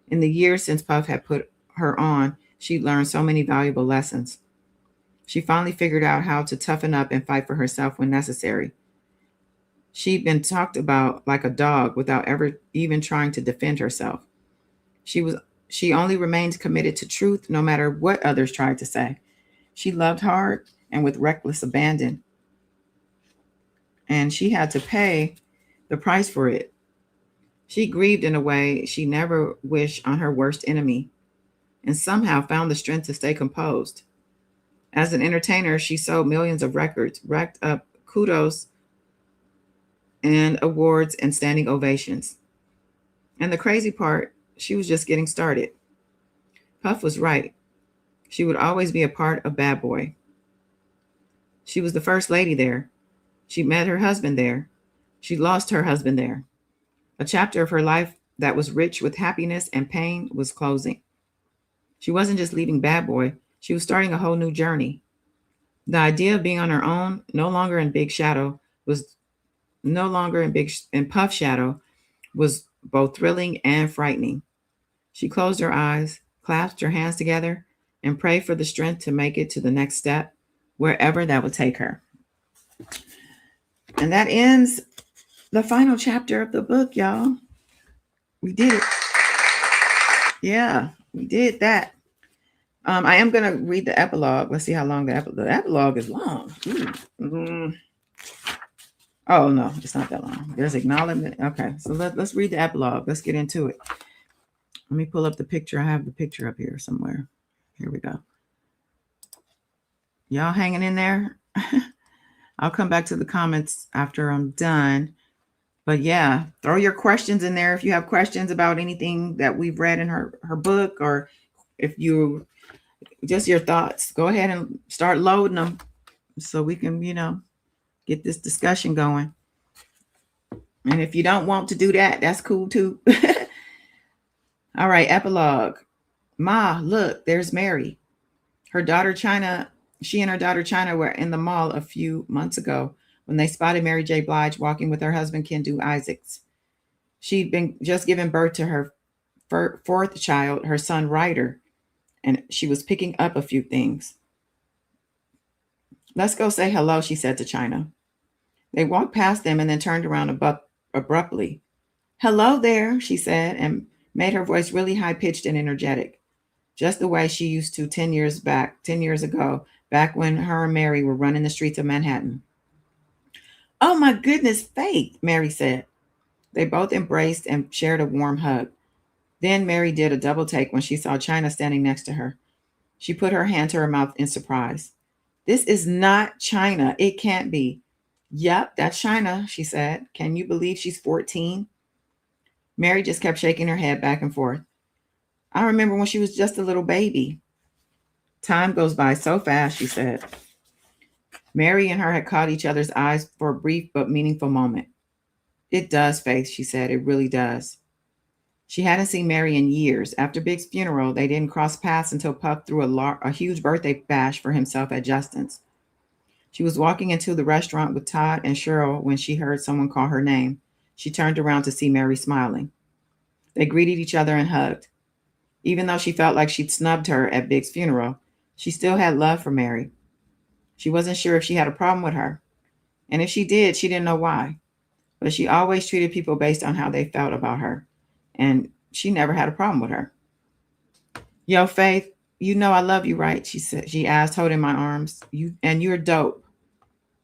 In the years since Puff had put her on, she'd learned so many valuable lessons. She finally figured out how to toughen up and fight for herself when necessary. She'd been talked about like a dog without ever even trying to defend herself. She was She only remained committed to truth no matter what others tried to say. She loved hard and with reckless abandon, and she had to pay the price for it. She grieved in a way she never wished on her worst enemy, and somehow found the strength to stay composed. As an entertainer, she sold millions of records, racked up kudos and awards and standing ovations. And the crazy part, she was just getting started. Puff was right. She would always be a part of Bad Boy. She was the first lady there. She met her husband there. She lost her husband there. A chapter of her life that was rich with happiness and pain was closing. She wasn't just leaving Bad Boy, she was starting a whole new journey. The idea of being on her own, no longer in Big Shadow, was no longer in Puff Shadow, was both thrilling and frightening. She closed her eyes, clasped her hands together, and prayed for the strength to make it to the next step, wherever that would take her. And that ends the final chapter of the book, y'all. We did it. Yeah, we did that. I am going to read the epilogue. Let's see how long the epilogue is long. Oh, no, it's not that long. There's acknowledgement. Okay, so let's read the epilogue. Let's get into it. Let me pull up the picture. I have the picture up here somewhere. Here we go. Y'all hanging in there? I'll come back to the comments after I'm done. But yeah, throw your questions in there if you have questions about anything that we've read in her book, or if you just your thoughts. Go ahead and start loading them so we can, get this discussion going. And if you don't want to do that, that's cool too. All right, epilogue. Ma, look, there's Mary. Her daughter China, she and her daughter China were in the mall a few months ago when they spotted Mary J. Blige walking with her husband, Kendu Isaacs. She'd been just given birth to her fourth child, her son Ryder, and she was picking up a few things. Let's go say hello, she said to China. They walked past them and then turned around abruptly. Hello there, she said, and made her voice really high-pitched and energetic, just the way she used to 10 years ago, back when her and Mary were running the streets of Manhattan. Oh my goodness, Faith, Mary said. They both embraced and shared a warm hug. Then Mary did a double take when she saw China standing next to her. She put her hand to her mouth in surprise. This is not China. It can't be. Yep, that's China, she said. Can you believe she's 14? Mary just kept shaking her head back and forth. I remember when she was just a little baby. Time goes by so fast, she said. Mary and her had caught each other's eyes for a brief but meaningful moment. It does, Faith, she said. It really does. She hadn't seen Mary in years. After Big's funeral, they didn't cross paths until Puff threw a huge birthday bash for himself at Justin's. She was walking into the restaurant with Todd and Cheryl when she heard someone call her name. She turned around to see Mary smiling. They greeted each other and hugged. Even though she felt like she'd snubbed her at Big's funeral, she still had love for Mary. She wasn't sure if she had a problem with her. And if she did, she didn't know why. But she always treated people based on how they felt about her. And she never had a problem with her. Yo, Faith, you know I love you, right? She asked, holding my arms. You're dope.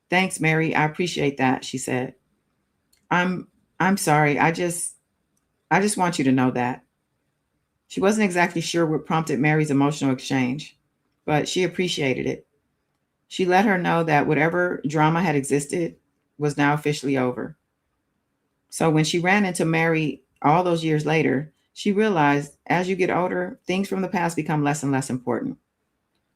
Thanks, Mary. I appreciate that, she said. I'm sorry. I just want you to know that. She wasn't exactly sure what prompted Mary's emotional exchange, but she appreciated it. She let her know that whatever drama had existed was now officially over. So when she ran into Mary all those years later, she realized as you get older, things from the past become less and less important.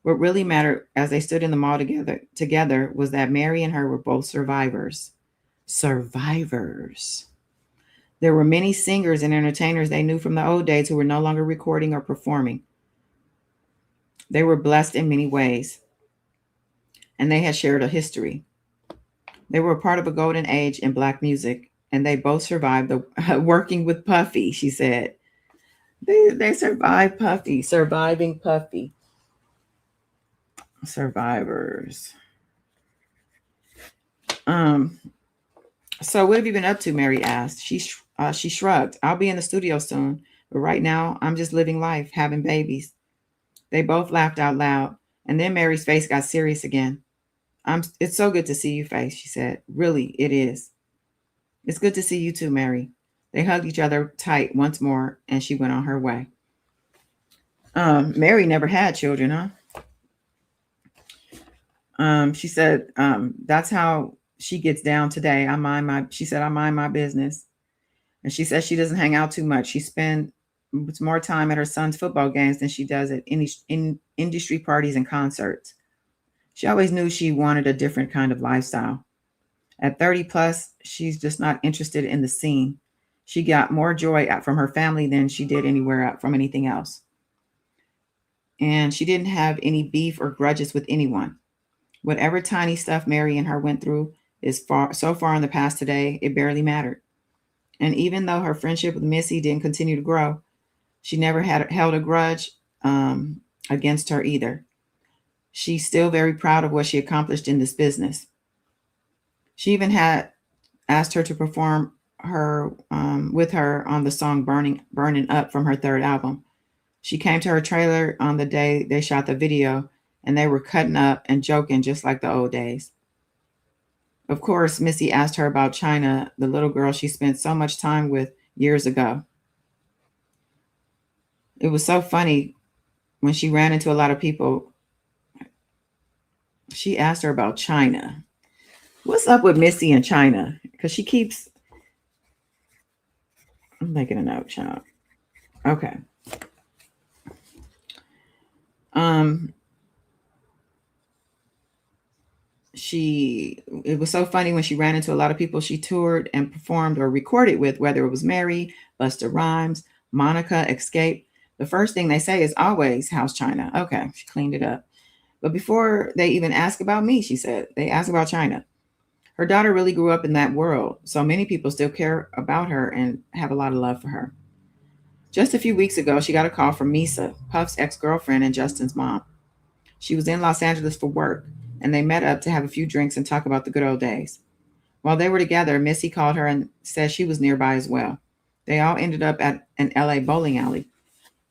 What really mattered as they stood in the mall together was that Mary and her were both survivors. Survivors. There were many singers and entertainers they knew from the old days who were no longer recording or performing. They were blessed in many ways, and they had shared a history. They were a part of a golden age in Black music, and they both survived working with Puffy, she said. They survived Puffy, surviving Puffy. Survivors. So what have you been up to? Mary asked. She shrugged. I'll be in the studio soon, But right now, I'm just living life, having babies. They both laughed out loud, and then Mary's face got serious again. It's so good to see you, face, she said. Really, it is. It's good to see you too, Mary. They hugged each other tight once more, and she went on her way. Mary never had children, huh? She said, that's how she gets down today. She said, I mind my business. And she says she doesn't hang out too much. She spends more time at her son's football games than she does at any in industry parties and concerts. She always knew she wanted a different kind of lifestyle. At 30 plus, she's just not interested in the scene. She got more joy from her family than she did anywhere from anything else. And she didn't have any beef or grudges with anyone. Whatever tiny stuff Mary and her went through is so far in the past today, it barely mattered. And even though her friendship with Missy didn't continue to grow, she never had held a grudge against her either. She's still very proud of what she accomplished in this business. She even had asked her to perform her with her on the song Burning Up" from her third album. She came to her trailer on the day they shot the video, and they were cutting up and joking just like the old days. Of course, Missy asked her about China, the little girl she spent so much time with years ago. It was so funny when she ran into a lot of people. She asked her about China. What's up with Missy and China? Because she keeps. I'm making a note, child. Okay. It was so funny when she ran into a lot of people she toured and performed or recorded with, whether it was Mary, Busta Rhymes, Monica, Escape. The first thing they say is always, "How's China?" Okay, she cleaned it up. But before they even ask about me, she said, they ask about China. Her daughter really grew up in that world, so many people still care about her and have a lot of love for her. Just a few weeks ago, she got a call from Misa, Puff's ex-girlfriend and Justin's mom. She was in Los Angeles for work, and they met up to have a few drinks and talk about the good old days. While they were together, Missy called her and said she was nearby as well. They all ended up at an LA bowling alley,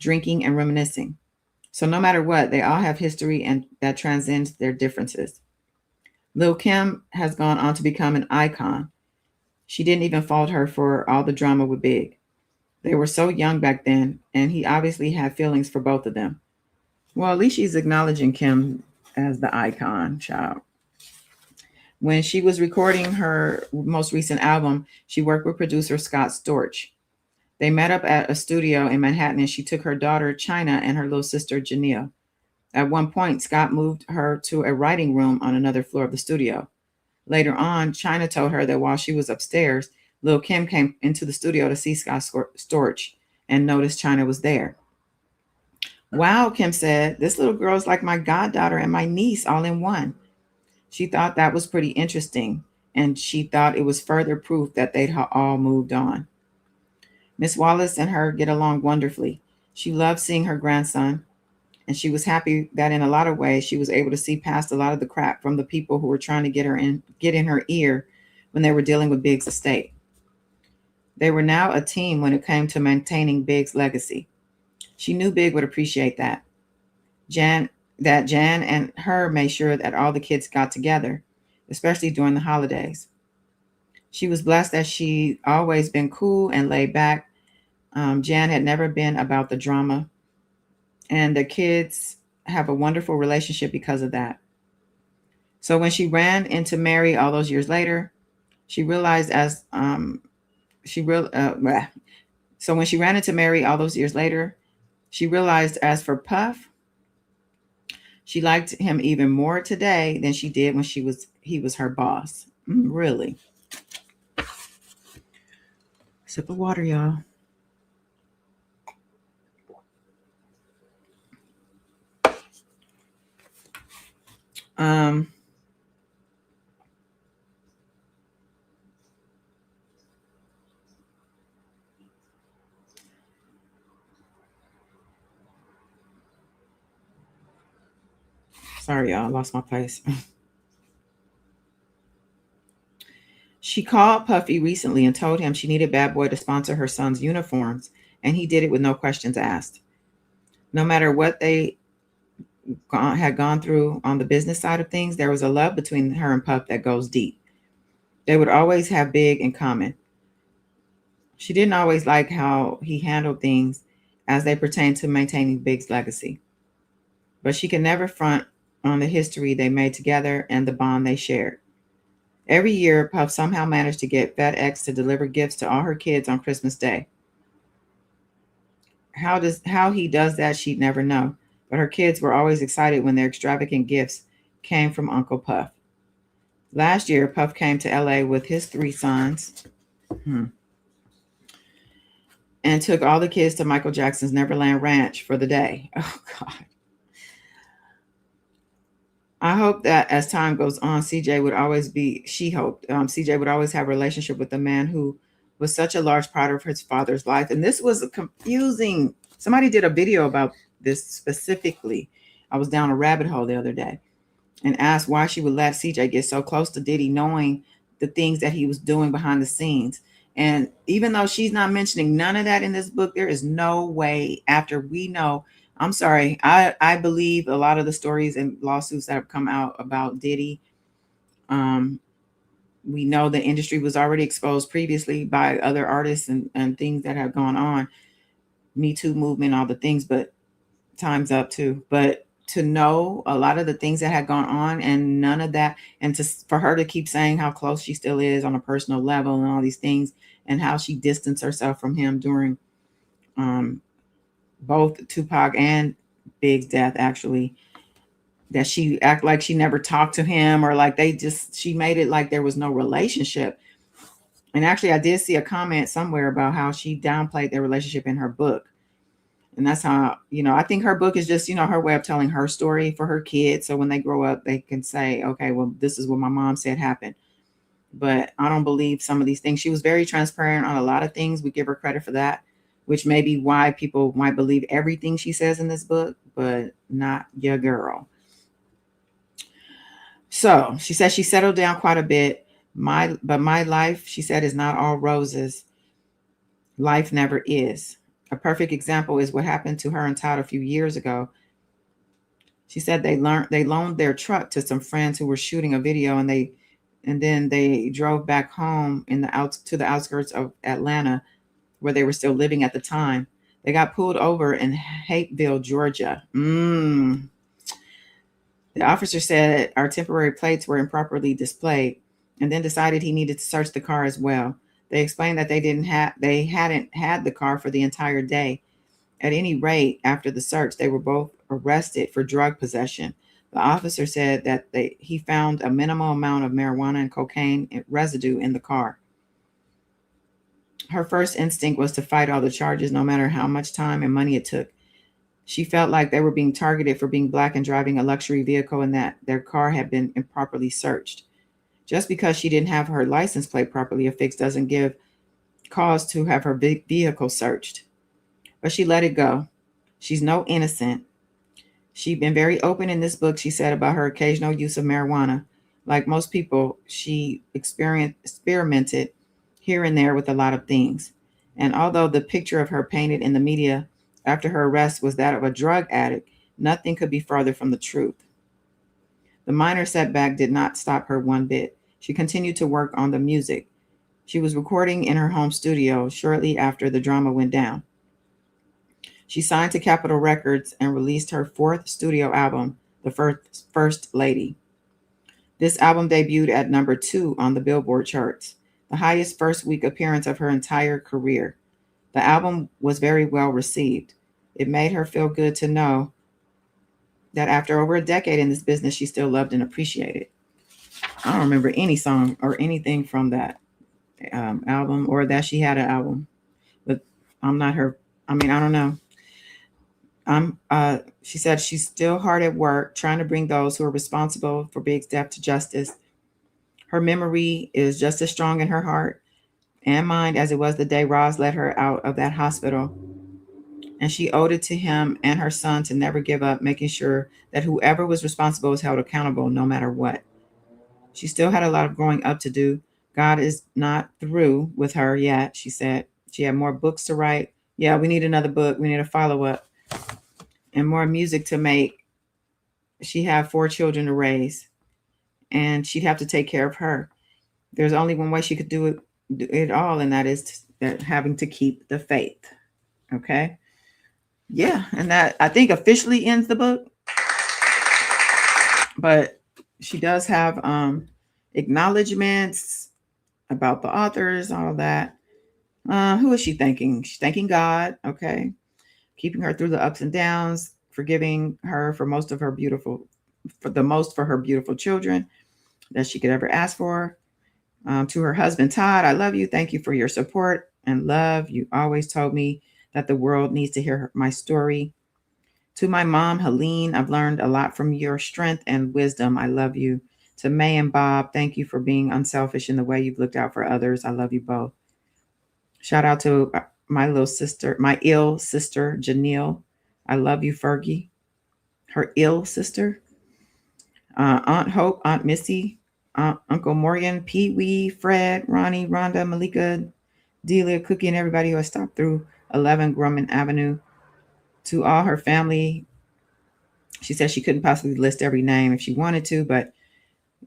drinking and reminiscing. So no matter what, they all have history and that transcends their differences. Lil Kim has gone on to become an icon. She didn't even fault her for all the drama with Big. They were so young back then, and he obviously had feelings for both of them. Well, at least she's acknowledging Kim as the icon, child. When she was recording her most recent album, she worked with producer Scott Storch. They met up at a studio in Manhattan, and she took her daughter, China, and her little sister, Janelle. At one point, Scott moved her to a writing room on another floor of the studio. Later on, China told her that while she was upstairs, Lil Kim came into the studio to see Scott Storch and noticed China was there. "Wow," Kim said, "this little girl is like my goddaughter and my niece all in one." She thought that was pretty interesting, and she thought it was further proof that they'd all moved on. Miss Wallace and her get along wonderfully. She loved seeing her grandson, and she was happy that in a lot of ways she was able to see past a lot of the crap from the people who were trying to get in her ear when they were dealing with Big's estate. They were now a team when it came to maintaining Big's legacy. She knew Big would appreciate that. Jan and her made sure that all the kids got together, especially during the holidays. She was blessed that she'd always been cool and laid back. Jan had never been about the drama, and the kids have a wonderful relationship because of that. So when she ran into Mary all those years later, she realized so when she ran into Mary all those years later, she realized as for Puff, she liked him even more today than she did when he was her boss. Really. Sip of water, y'all. Sorry, y'all. I lost my place. She called Puffy recently and told him she needed Bad Boy to sponsor her son's uniforms and he did it with no questions asked. No matter what they had gone through on the business side of things, there was a love between her and Puff that goes deep. They would always have big in common. She didn't always like how he handled things as they pertain to maintaining Big's legacy, but she could never front on the history they made together and the bond they shared. Every year, Puff somehow managed to get FedEx to deliver gifts to all her kids on Christmas Day. How he does that, she'd never know. But her kids were always excited when their extravagant gifts came from Uncle Puff. Last year, Puff came to LA with his three sons and took all the kids to Michael Jackson's Neverland Ranch for the day. Oh, God. I hope that as time goes on, CJ would always be, she hoped, CJ would always have a relationship with the man who was such a large part of his father's life. And this was confusing. Somebody did a video about this specifically. I was down a rabbit hole the other day and asked why she would let CJ get so close to Diddy, knowing the things that he was doing behind the scenes. And even though she's not mentioning none of that in this book, there is no way, after we know, I'm sorry, I believe a lot of the stories and lawsuits that have come out about Diddy. We know the industry was already exposed previously by other artists and things that have gone on. Me Too movement, all the things, but time's up too. But to know a lot of the things that had gone on and none of that, and for her to keep saying how close she still is on a personal level and all these things, and how she distanced herself from him during both Tupac and Big's death, actually, that she act like she never talked to him, or like she made it like there was no relationship. And actually, I did see a comment somewhere about how she downplayed their relationship in her book. And that's how, I think her book is just, her way of telling her story for her kids. So when they grow up, they can say, okay, well, this is what my mom said happened. But I don't believe some of these things. She was very transparent on a lot of things. We give her credit for that, which may be why people might believe everything she says in this book, but not your girl. So she says she settled down quite a bit. But my life, she said, is not all roses. Life never is. A perfect example is what happened to her and Todd a few years ago. She said they loaned their truck to some friends who were shooting a video, and then they drove back home to the outskirts of Atlanta, where they were still living at the time. They got pulled over in Hapeville, Georgia. The officer said our temporary plates were improperly displayed, and then decided he needed to search the car as well. They explained that they hadn't had the car for the entire day. At any rate, after the search, they were both arrested for drug possession. The officer said that he found a minimal amount of marijuana and cocaine residue in the car. Her first instinct was to fight all the charges, no matter how much time and money it took. She felt like they were being targeted for being Black and driving a luxury vehicle, and that their car had been improperly searched. Just because she didn't have her license plate properly affixed doesn't give cause to have her vehicle searched. But she let it go. She's no innocent. She'd been very open in this book, she said, about her occasional use of marijuana. Like most people, she experimented here and there with a lot of things. And although the picture of her painted in the media after her arrest was that of a drug addict, nothing could be farther from the truth. The minor setback did not stop her one bit. She continued to work on the music. She was recording in her home studio shortly after the drama went down. She signed to Capitol Records and released her fourth studio album, The First Lady. This album debuted at number 2 on the Billboard charts, the highest first-week appearance of her entire career. The album was very well received. It made her feel good to know that after over a decade in this business, she still loved and appreciated it. I don't remember any song or anything from that album, or that she had an album, but I'm not her. I mean, I don't know. She said she's still hard at work trying to bring those who are responsible for Big's death to justice. Her memory is just as strong in her heart and mind as it was the day Roz let her out of that hospital. And she owed it to him and her son to never give up, making sure that whoever was responsible was held accountable no matter what. She still had a lot of growing up to do. God is not through with her yet, she said. She had more books to write, Yeah, we need another book. We need a follow-up and more music to make. She had 4 children to raise, and she'd have to take care of her. There's only one way she could do it all, and that is having to keep the faith. Okay. Yeah, and that I think officially ends the book, but she does have acknowledgments about the authors, all of that. Who is she thanking? She's thanking God, okay, keeping her through the ups and downs, forgiving her for the most for her beautiful children that she could ever ask for. To her husband, Todd, I love you. Thank you for your support and love. You always told me that the world needs to hear my story. To my mom, Helene, I've learned a lot from your strength and wisdom. I love you. To May and Bob, thank you for being unselfish in the way you've looked out for others. I love you both. Shout out to my ill sister, Janelle. I love you, Fergie. Her ill sister. Aunt Hope, Aunt Missy, Uncle Morgan, Pee Wee, Fred, Ronnie, Rhonda, Malika, Delia, Cookie, and everybody who has stopped through 11 Grumman Avenue. To all her family, she said she couldn't possibly list every name if she wanted to, but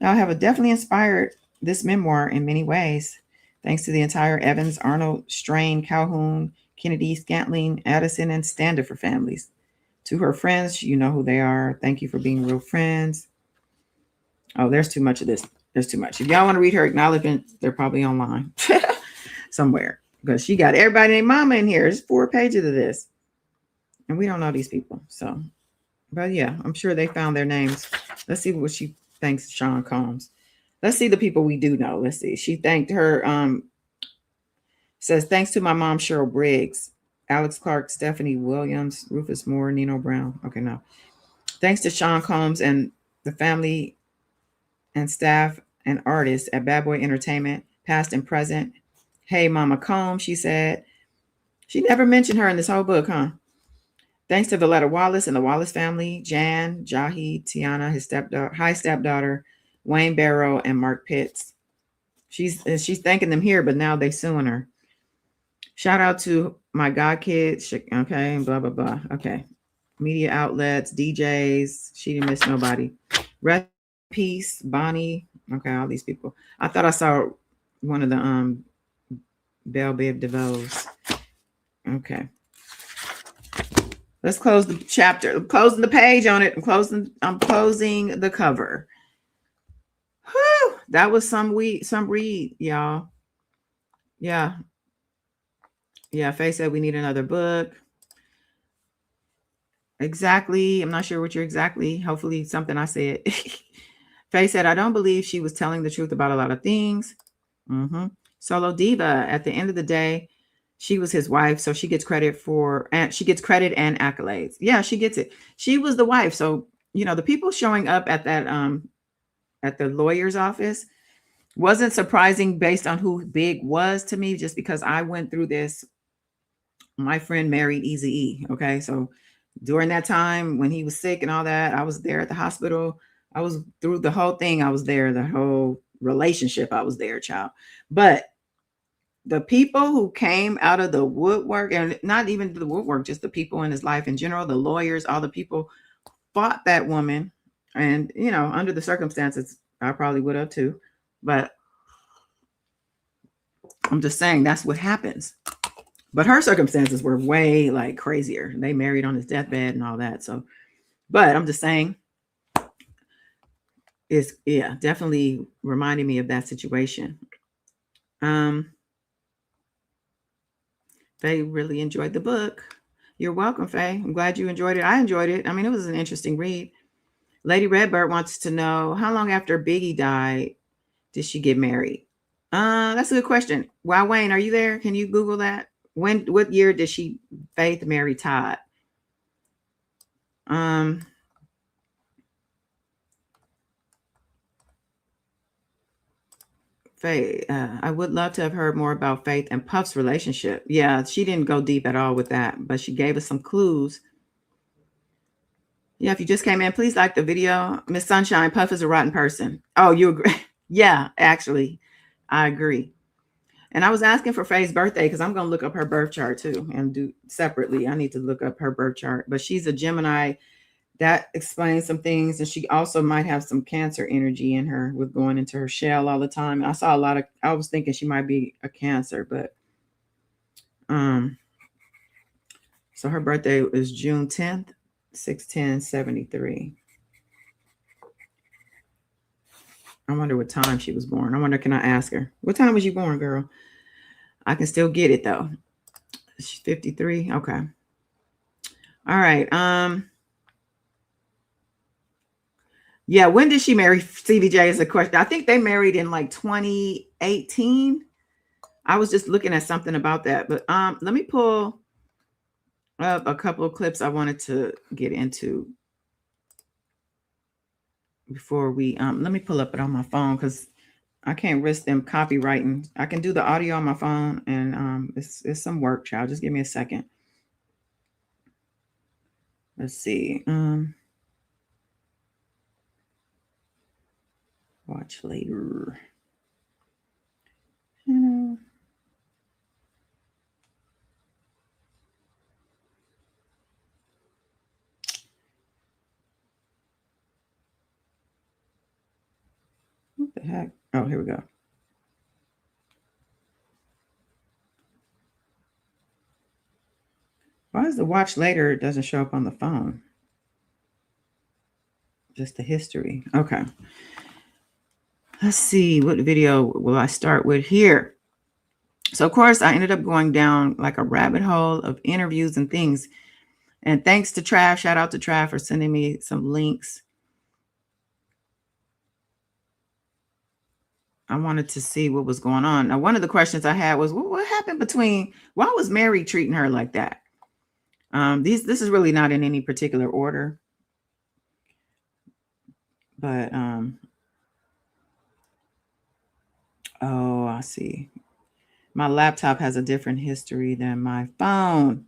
y'all have definitely inspired this memoir in many ways. Thanks to the entire Evans, Arnold, Strain, Calhoun, Kennedy, Scantling, Addison, and Standifer families. To her friends, you know who they are. Thank you for being real friends. Oh, there's too much of this. There's too much. If y'all want to read her acknowledgments, they're probably online somewhere because she got everybody named mama in here. There's 4 pages of this. And we don't know these people. So, but yeah, I'm sure they found their names. Let's see what she thanks Sean Combs. Let's see the people we do know. Let's see. She thanked her, says, thanks to my mom, Cheryl Briggs, Alex Clark, Stephanie Williams, Rufus Moore, Nino Brown. Okay, no. Thanks to Sean Combs and the family and staff and artists at Bad Boy Entertainment, past and present. Hey, Mama Combs, she said. She never mentioned her in this whole book, huh? Thanks to Valletta Wallace and the Wallace family, Jan, Jahi, Tiana, his stepdaughter, Wayne Barrow, and Mark Pitts. She's thanking them here, but now they suing her. Shout out to my god kids, okay, blah, blah, blah. Okay. Media outlets, DJs. She didn't miss nobody. Rest in peace, Bonnie. Okay, all these people. I thought I saw one of the Belle Biv DeVoe's. Okay. Let's close the chapter. I'm closing the page on it. I'm closing the cover. Whew, that was some read, y'all. Yeah. Yeah, Faye said we need another book. Exactly. I'm not sure what you're exactly. Hopefully something I said. Faye said, I don't believe she was telling the truth about a lot of things. Solo Diva, at the end of the day, she was his wife, so she gets credit and accolades. Yeah, she gets it. She was the wife. So, the people showing up at that at the lawyer's office wasn't surprising based on who Big was to me, just because I went through this. My friend married Eazy-E. Okay. So during that time when he was sick and all that, I was there at the hospital. I was through the whole thing. I was there, the whole relationship. I was there, child. But the people who came out of the woodwork, and not even the woodwork, just the people in his life in general, the lawyers, all the people fought that woman. And, under the circumstances, I probably would have too. But I'm just saying that's what happens. But her circumstances were way like crazier. They married on his deathbed and all that. So, but I'm just saying, it's definitely reminding me of that situation. Faye really enjoyed the book. You're welcome, Faye. I'm glad you enjoyed it. I enjoyed it. I mean, it was an interesting read. Lady Redbird wants to know, how long after Biggie died did she get married? That's a good question. Wow, Wayne, are you there? Can you Google that? What year did Faith marry Todd? Faith, I would love to have heard more about Faith and Puff's relationship. Yeah, she didn't go deep at all with that, but she gave us some clues. Yeah, if you just came in, please like the video. Miss Sunshine, Puff is a rotten person. Oh, you agree? Yeah, actually, I agree. And I was asking for Faye's birthday because I'm going to look up her birth chart too and do separately. I need to look up her birth chart. But she's a Gemini. That explains some things. And she also might have some Cancer energy in her with going into her shell all the time. I saw a lot of, I was thinking she might be a Cancer, but so her birthday is June 10th, 6/10/73. I wonder what time she was born. I wonder, can I ask her? What time was you born, girl? I can still get it though. She's 53. Okay. All right. Yeah, when did she marry CBJ is a question. I think they married in like 2018. I was just looking at something about that. But let me pull up a couple of clips I wanted to get into before we let me pull up it on my phone because I can't risk them copywriting. I can do the audio on my phone, and it's some work, child. Just give me a second. Let's see. Watch later. What the heck? Oh, here we go. Why is the watch later? It doesn't show up on the phone. Just the history. Okay. Let's see. What video will I start with here? So, of course, I ended up going down like a rabbit hole of interviews and things. And thanks to Trav, shout out to Trav for sending me some links. I wanted to see what was going on. Now, one of the questions I had was, what happened between, why was Mary treating her like that? This is really not in any particular order. But, oh, I see. My laptop has a different history than my phone.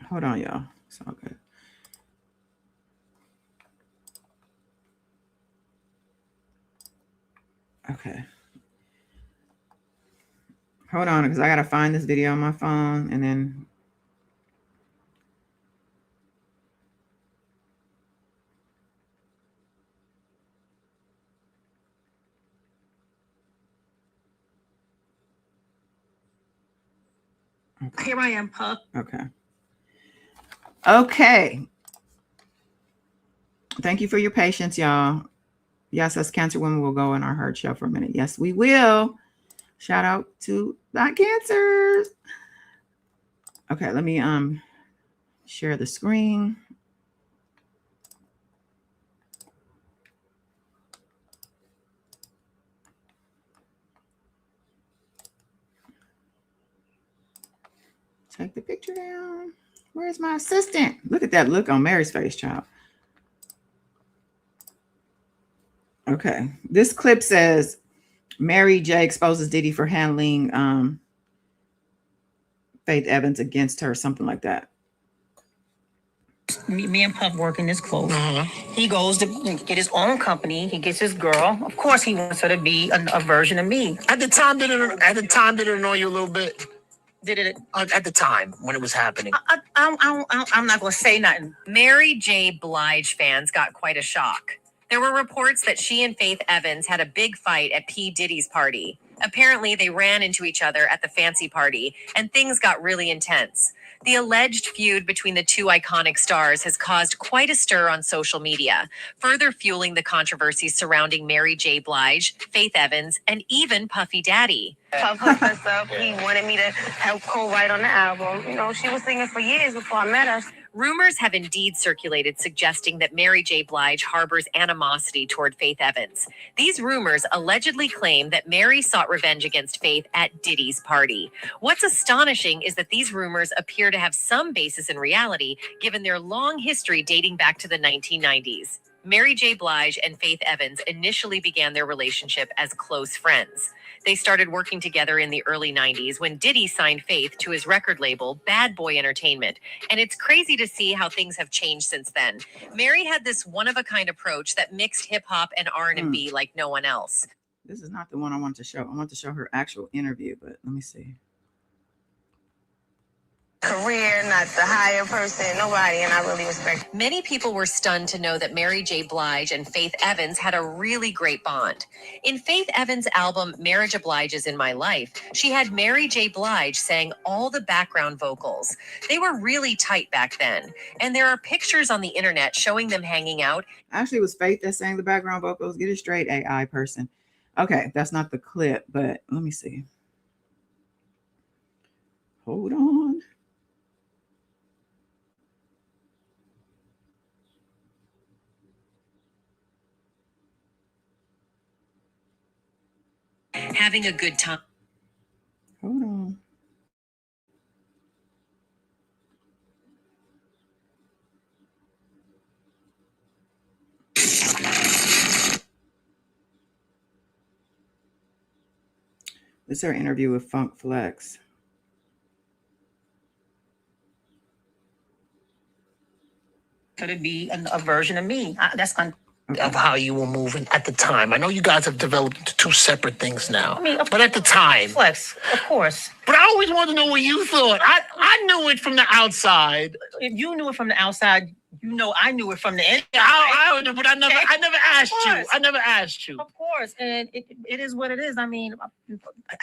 Hold on, y'all. It's all good. Okay. Hold on, because I got to find this video on my phone and then. Okay. Here I am, Puff. Okay. Okay. Thank you for your patience, y'all. Yes, us Cancer women will go in our heart show for a minute. Yes, we will. Shout out to the Cancers. Okay, let me share the screen. Take the picture down. Where's my assistant? Look at that look on Mary's face, child. Okay, this clip says Mary J exposes Diddy for handling Faith Evans against her, something like that. Me and Puff working this close. He goes to get his own company. He gets his girl. Of course, he wants her to be a version of me. At the time, did it annoy you a little bit? Did it? At the time when it was happening. I'm not going to say nothing. Mary J. Blige fans got quite a shock. There were reports that she and Faith Evans had a big fight at P. Diddy's party. Apparently, they ran into each other at the fancy party, and things got really intense. The alleged feud between the two iconic stars has caused quite a stir on social media, further fueling the controversy surrounding Mary J. Blige, Faith Evans, and even Puffy Daddy. Puff hooked us up. He wanted me to help co-write on the album. You know, she was singing for years before I met her. Rumors have indeed circulated suggesting that Mary J. Blige harbors animosity toward Faith Evans. These rumors allegedly claim that Mary sought revenge against Faith at Diddy's party. What's astonishing is that these rumors appear to have some basis in reality, given their long history dating back to the 1990s. Mary J. Blige and Faith Evans initially began their relationship as close friends. They started working together in the early 90s when Diddy signed Faith to his record label, Bad Boy Entertainment. And it's crazy to see how things have changed since then. Mary had this one-of-a-kind approach that mixed hip-hop and R&B like no one else. This is not the one I want to show. I want to show her actual interview, but let me see. Career, not the higher person, nobody, and I really respect. Many people were stunned to know that Mary J. Blige and Faith Evans had a really great bond. In Faith Evans' album, Marriage Obliges in My Life, she had Mary J. Blige sang all the background vocals. They were really tight back then, and there are pictures on the internet showing them hanging out. Actually, it was Faith that sang the background vocals. Get it straight, AI person. Okay, that's not the clip, but let me see. Hold on. Having a good time. Hold on. This is her interview with Funk Flex. Could it be a version of me? That's Of how you were moving at the time. I know you guys have developed into two separate things now. I mean, but at the time. Flex, of course. But I always wanted to know what you thought. I knew it from the outside. If you knew it from the outside, you know I knew it from the inside. I knew, but I never asked you. course. I never asked you. Of course, and it is what it is. I mean,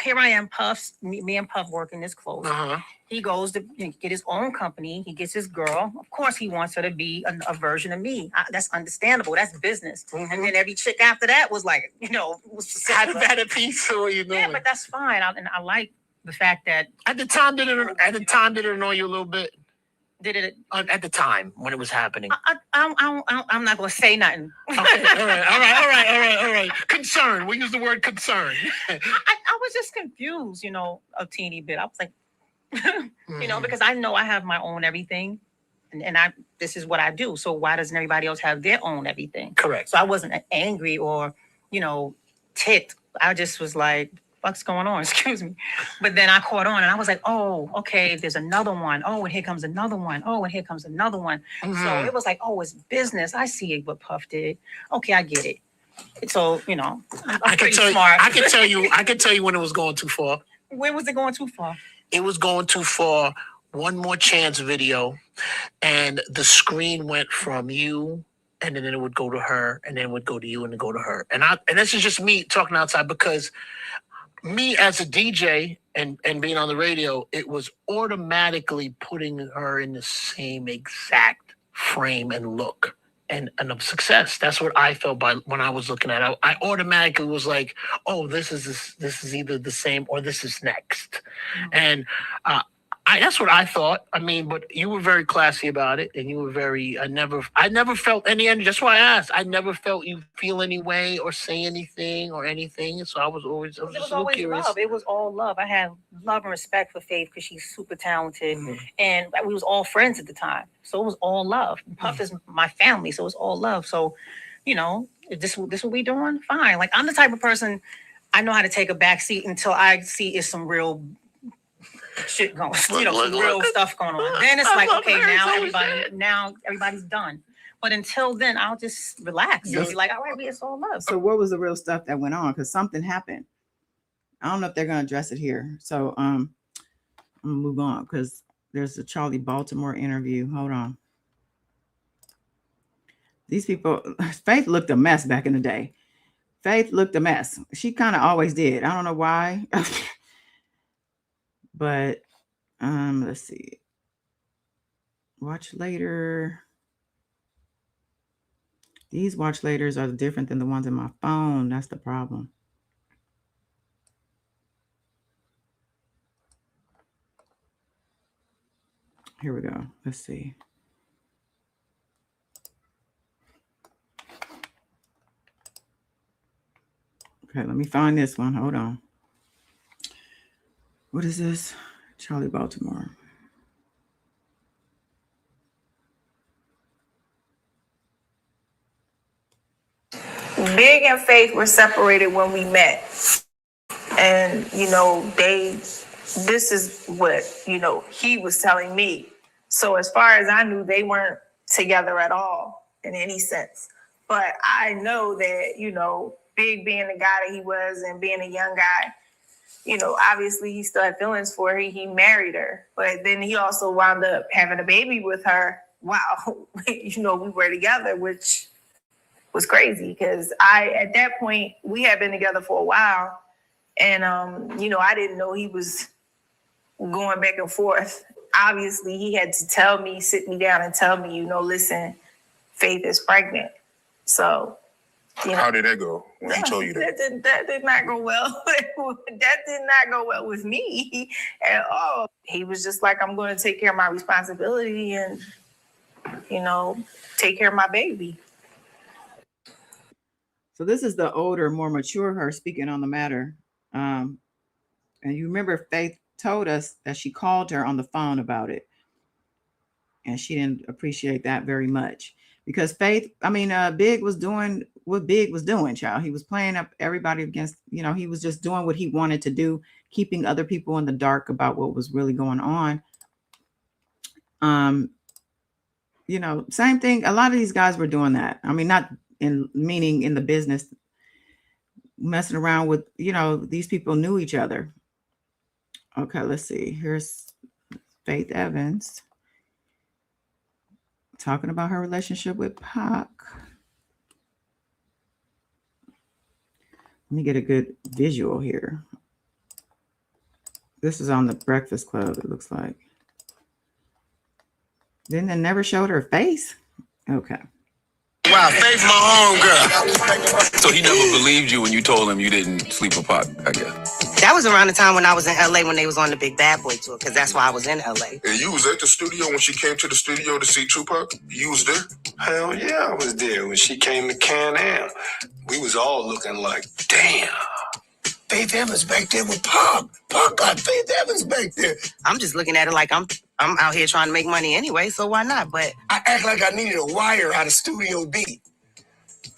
here I am, Puff's, me and Puff working this close. Uh-huh. He goes to get his own company. He gets his girl. Of course, he wants her to be a version of me. That's understandable. That's business. Mhm. And then every chick after that was like, Had a piece or you know. yeah, but that's fine. I like the fact that At the time, did it annoy you a little bit? did it. At the time when it was happening. I'm not gonna say nothing. Okay, all right. Concern. We use the word concern. I was just confused, a teeny bit. I was like, because I know I have my own everything, and this is what I do. So why doesn't everybody else have their own everything? Correct. So I wasn't angry or, ticked. I just was like, what's going on? Excuse me. But then I caught on and I was like, oh, okay, there's another one. Oh, and here comes another one. Oh, and here comes another one. Mhm. So it was like, oh, it's business. I see it, what Puff did. Okay, I get it. So, I'm pretty smart. I can tell you when it was going too far. Where was it going too far? It was going too far. One More Chance video, and the screen went from you, and then it would go to her, and then it would go to you, and then go to her. And this is just me talking outside, because me as a DJ and being on the radio, it was automatically putting her in the same exact frame and look and of success. That's what I felt by when I was looking at it. I automatically was like, oh, this is either the same or this is next. Mm-hmm. And that's what I thought. I mean, but you were very classy about it, and you were very. I never felt any. That's why I asked. I never felt you feel any way or say anything or anything. So I was always. It was always curious. love. It was all love. I had love and respect for Faith because she's super talented, and we was all friends at the time. So it was all love. Puff is my family, so it's all love. So, if this what we doing? Fine. Like, I'm the type of person, I know how to take a back seat until I see it's some real shit going, some real stuff going on. Then it's like, okay, now everybody's done. But until then, I'll just relax and be like, all right, it's all love. So what was the real stuff that went on? Because something happened. I don't know if they're going to address it here. So I'm going to move on because there's a Charlie Baltimore interview. Hold on. These people, Faith looked a mess back in the day. Faith looked a mess. She kind of always did. I don't know why. But let's see. Watch later. These watch laters are different than the ones in my phone. That's the problem. Here we go. Let's see. Okay, let me find this one. Hold on. What is this? Charlie Baltimore. Big and Faith were separated when we met. And, this is what, he was telling me. So as far as I knew, they weren't together at all in any sense. But I know that, Big being the guy that he was and being a young guy, you know, obviously he still had feelings for her. He married her, but then he also wound up having a baby with her. Wow, you know, we were together, which was crazy because at that point, we had been together for a while. And, you know, I didn't know he was going back and forth. Obviously, he had to tell me, sit me down and tell me, you know, listen, Faith is pregnant. So, you know, how did that go when he told you that? That did not go well. That did not go well with me at all. He was just like, I'm going to take care of my responsibility and, you know, take care of my baby. So this is the older, more mature her speaking on the matter. And you remember Faith told us that she called her on the phone about it. And she didn't appreciate that very much because Big was doing what Big was doing, child. He was playing up everybody against, you know, he was just doing what he wanted to do, keeping other people in the dark about what was really going on. You know, same thing. A lot of these guys were doing that. I mean, not meaning in the business, messing around with, you know, these people knew each other. Okay, let's see. Here's Faith Evans talking about her relationship with Pac. Let me get a good visual here. This is on the Breakfast Club, it looks like. Then they never showed her face. Okay. Wow, Faith, my homegirl. So he never believed you when you told him you didn't sleep with Pac, I guess. That was around the time when I was in LA when they was on the Big Bad Boy tour, because that's why I was in LA. And you was at the studio when she came to the studio to see Tupac? You was there? Hell yeah, I was there when she came to Can-Am. We was all looking like, damn, Faith Evans back there with Pac. Pac got Faith Evans back there. I'm just looking at it like I'm out here trying to make money anyway, so why not? But I act like I needed a wire out of Studio B.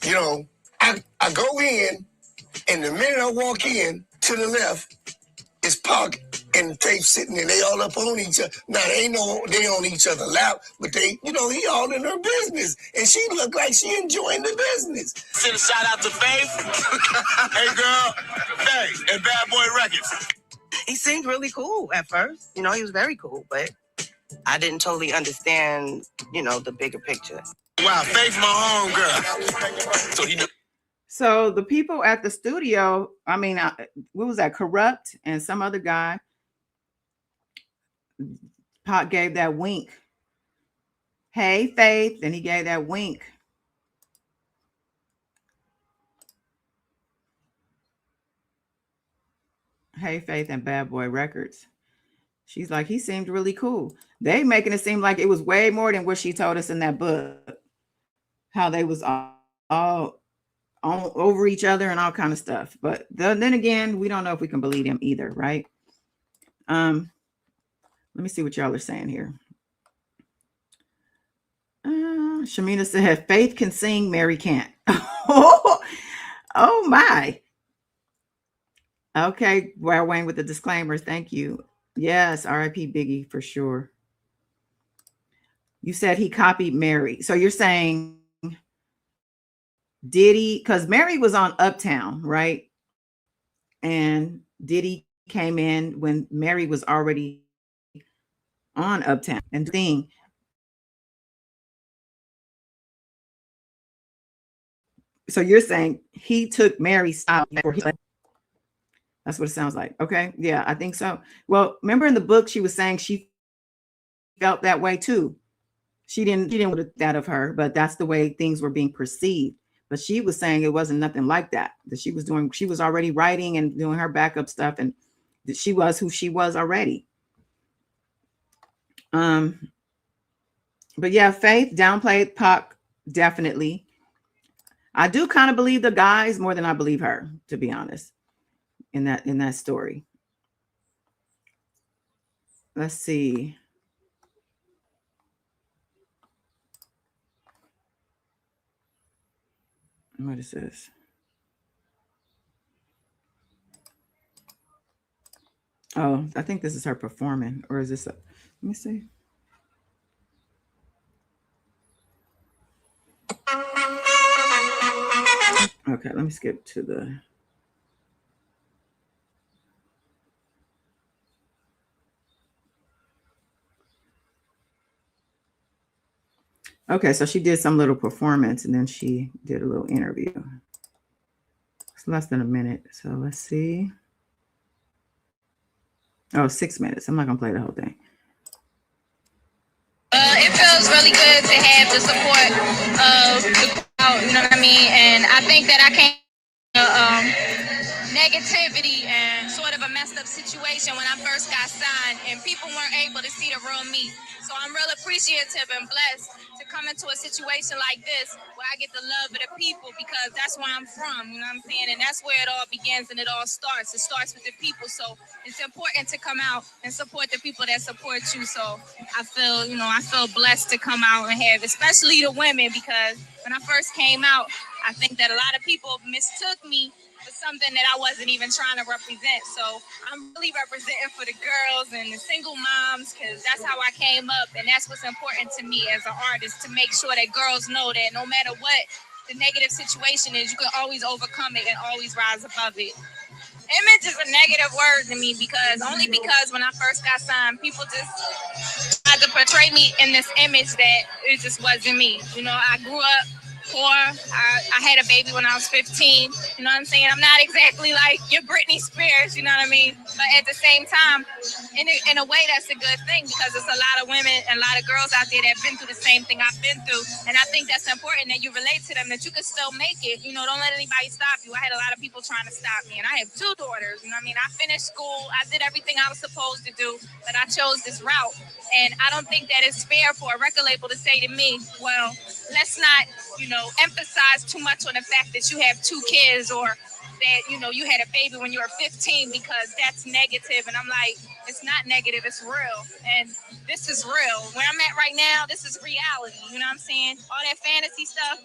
You know, I go in, and the minute I walk in, to the left, is Pac and Faith sitting there. They all up on each other. Now, they on each other's lap, but they, you know, he all in her business. And she looked like she enjoying the business. Send a shout out to Faith. Hey, girl, Faith and Bad Boy Records. he seemed really cool at first. You know, he was very cool, but I didn't totally understand, you know, the bigger picture. Wow, Faith, my homegirl. So he knew. So the people at the studio, I mean, what was that? Corrupt and some other guy. Pac gave that wink. Hey, Faith. And he gave that wink. Hey, Faith and Bad Boy Records. She's like, he seemed really cool. They making it seem like it was way more than what she told us in that book. How they was all over each other and all kind of stuff. But then again, we don't know if we can believe them either, right? Let me see what y'all are saying here. Shamina said, Faith can sing, Mary can't. Oh my. Okay, well, Wayne with the disclaimers. Thank you. Yes, R.I.P. Biggie for sure. You said he copied Mary. So you're saying, Diddy, because Mary was on Uptown, right? And Diddy came in when Mary was already on Uptown and thing. So you're saying he took Mary's style. That's what it sounds like. Okay. Yeah, I think so. Well, remember in the book, she was saying she felt that way too. She didn't want that of her, but that's the way things were being perceived. But she was saying it wasn't nothing like that. That she was already writing and doing her backup stuff, and that she was who she was already. But yeah, Faith downplayed Pac, definitely. I do kind of believe the guys more than I believe her, to be honest, in that story. Let's see. What is this? Oh, I think this is her performing, or is this let me see. Okay, let me skip to the. Okay, so she did some little performance and then she did a little interview. It's less than a minute. So let's see. Oh, 6 minutes. I'm not going to play the whole thing. It feels really good to have the support of the crowd, you know what I mean? And I think that I came negativity and sort of a messed up situation when I first got signed, and people weren't able to see the real me. So I'm real appreciative and blessed to come into a situation like this where I get the love of the people, because that's where I'm from, you know what I'm saying? And that's where it all begins and it all starts. It starts with the people. So it's important to come out and support the people that support you. So I feel blessed to come out and have, especially the women, because when I first came out, I think that a lot of people mistook me for something that I wasn't even trying to represent. So I'm really representing for the girls and the single moms, because that's how I came up. And that's what's important to me as an artist, to make sure that girls know that no matter what the negative situation is, you can always overcome it and always rise above it. Image is a negative word to me, because when I first got signed, people just tried to portray me in this image that it just wasn't me. You know, I grew up poor. I had a baby when I was 15. You know what I'm saying? I'm not exactly like your Britney Spears, you know what I mean? But at the same time, in a way, that's a good thing, because it's a lot of women and a lot of girls out there that have been through the same thing I've been through. And I think that's important, that you relate to them, that you can still make it. You know, don't let anybody stop you. I had a lot of people trying to stop me, and I have 2 daughters. You know what I mean? I finished school. I did everything I was supposed to do, but I chose this route. And I don't think that it's fair for a record label to say to me, well, let's not, emphasize too much on the fact that you have 2 kids, or that, you had a baby when you were 15, because that's negative. And I'm like, it's not negative, it's real. And this is real. Where I'm at right now, this is reality. You know what I'm saying? All that fantasy stuff,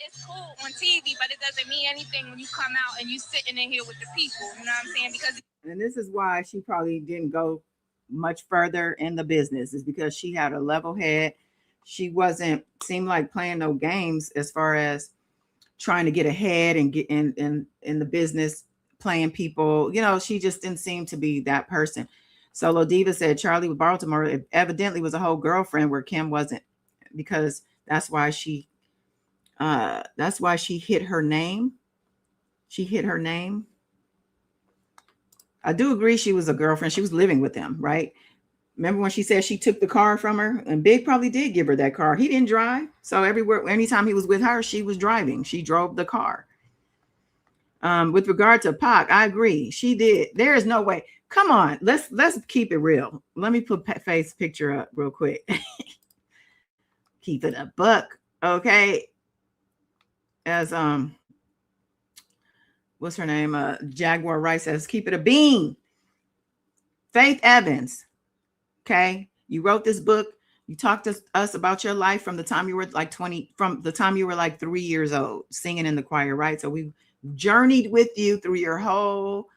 it's cool on TV, but it doesn't mean anything when you come out and you sitting in here with the people. You know what I'm saying? Because and this is why she probably didn't go much further in the business, is because she had a level head. She seemed like playing no games as far as trying to get ahead and get in the business, playing people. She just didn't seem to be that person. Solo Diva said Charlie with Baltimore evidently was a whole girlfriend where Kim wasn't, because that's why she hit her name. She hit her name. I do agree she was a girlfriend. She was living with them, right? Remember when she said she took the car from her? And Big probably did give her that car. He didn't drive. So anytime he was with her, she was driving. She drove the car. With regard to Pac, I agree. She did. There is no way. Come on. Let's keep it real. Let me put Faith's picture up real quick. Keep it a buck. Okay. As what's her name? Jaguar Rice says, keep it a bean. Faith Evans. Okay. You wrote this book. You talked to us about your life from the time you were like 20, from the time you were like 3 years old, singing in the choir, right? So we journeyed with you through your whole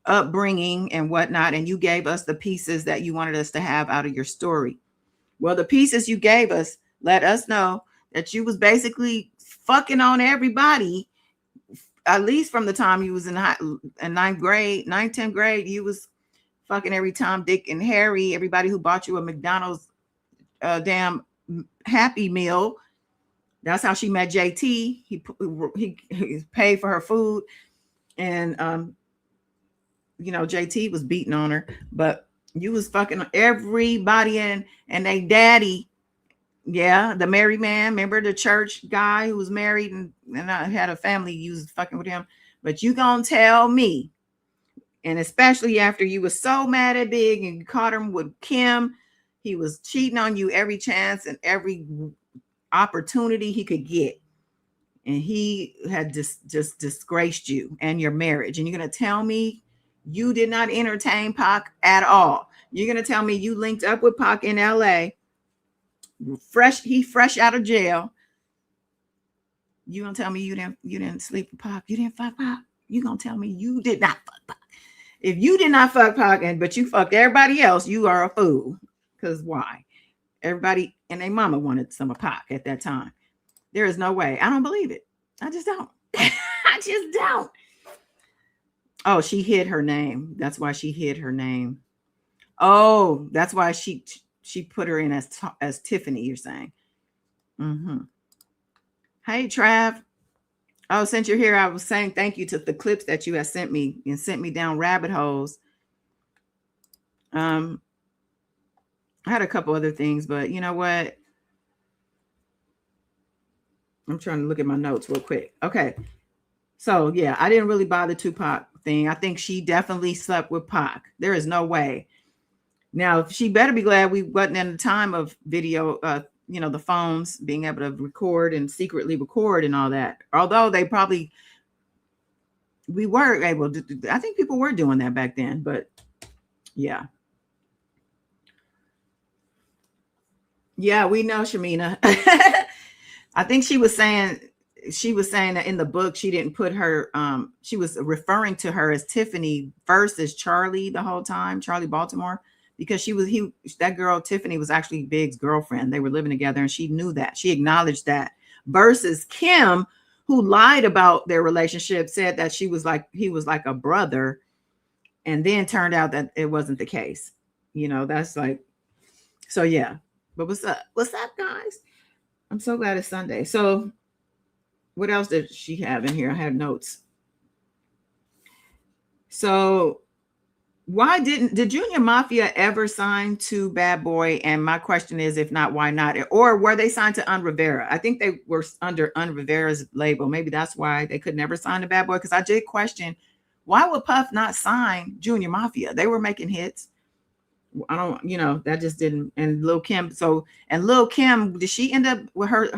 upbringing and whatnot. And you gave us the pieces that you wanted us to have out of your story. Well, the pieces you gave us let us know that you was basically fucking on everybody, at least from the time you was in 9th grade, 9th, 10th grade, you was fucking every Tom, Dick, and Harry, everybody who bought you a McDonald's damn Happy Meal. That's how she met JT. He paid for her food, and JT was beating on her, but you was fucking everybody and they daddy. Yeah, the married man. Remember the church guy who was married and I had a family. You was fucking with him, but you gonna tell me? And especially after you were so mad at Big and you caught him with Kim, he was cheating on you every chance and every opportunity he could get. And he had just disgraced you and your marriage. And you're going to tell me you did not entertain Pac at all? You're going to tell me you linked up with Pac in LA, fresh out of jail. You going to tell me you didn't sleep with Pac? You didn't fuck Pac? You going to tell me you did not fuck Pac? If you did not fuck Pac, but you fucked everybody else, you are a fool. Because why? Everybody and their mama wanted some of Pac at that time. There is no way. I don't believe it. I just don't. I just don't. Oh, she hid her name. That's why she hid her name. Oh, that's why she put her in as Tiffany, you're saying. Mm-hmm. Hey, Trav. Oh, since you're here, I was saying thank you to the clips that you have sent me and sent me down rabbit holes. I had a couple other things, but you know what? I'm trying to look at my notes real quick. Okay. So yeah, I didn't really buy the Tupac thing. I think she definitely slept with Pac. There is no way. Now, she better be glad we wasn't in the time of video, the phones being able to record and secretly record and all that. Although we were able to, I think people were doing that back then, but yeah. Yeah, we know, Shamina. I think she was saying that in the book, she didn't put her, she was referring to her as Tiffany versus Charlie the whole time, Charlie Baltimore, because that girl, Tiffany, was actually Big's girlfriend. They were living together and she knew that. She acknowledged that, versus Kim, who lied about their relationship, said that he was like a brother, and then turned out that it wasn't the case. That's like, so yeah. But what's up, guys? I'm so glad it's Sunday. So what else did she have in here? I had notes. So why did Junior Mafia ever sign to Bad Boy? And my question is, if not, why not? Or were they signed to Un Rivera? I think they were under Un Rivera's label. Maybe that's why they could never sign to Bad Boy. Because I did question, why would Puff not sign Junior Mafia? They were making hits. I don't, that just didn't. And Lil Kim. Lil Kim, did she end up with her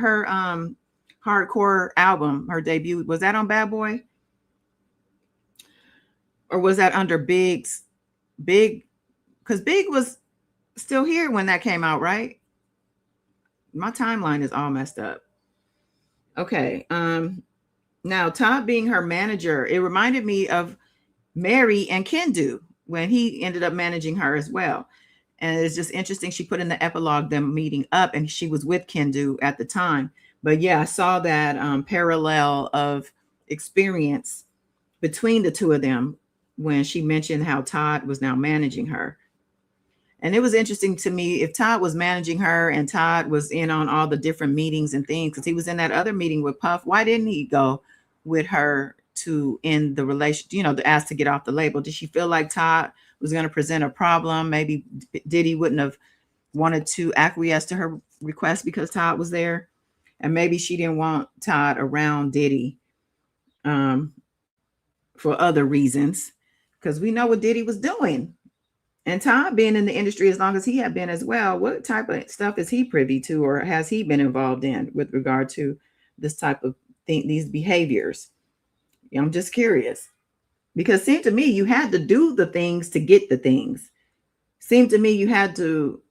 hardcore album, her debut? Was that on Bad Boy? Or was that under Big? Because Big was still here when that came out, right? My timeline is all messed up. Okay. Now Todd being her manager, it reminded me of Mary and Kendu when he ended up managing her as well. And it's just interesting. She put in the epilogue them meeting up, and she was with Kendu at the time. But yeah, I saw that parallel of experience between the two of them when she mentioned how Todd was now managing her. And it was interesting to me, if Todd was managing her and Todd was in on all the different meetings and things, because he was in that other meeting with Puff, why didn't he go with her to end the relation, to ask to get off the label? Did she feel like Todd was going to present a problem? Maybe Diddy wouldn't have wanted to acquiesce to her request because Todd was there. And maybe she didn't want Todd around Diddy for other reasons, because we know what Diddy was doing. And Todd being in the industry as long as he had been as well, what type of stuff is he privy to, or has he been involved in with regard to this type of thing, these behaviors? I'm just curious, because it seemed to me you had to do the things to get the things. Seemed to me you had to,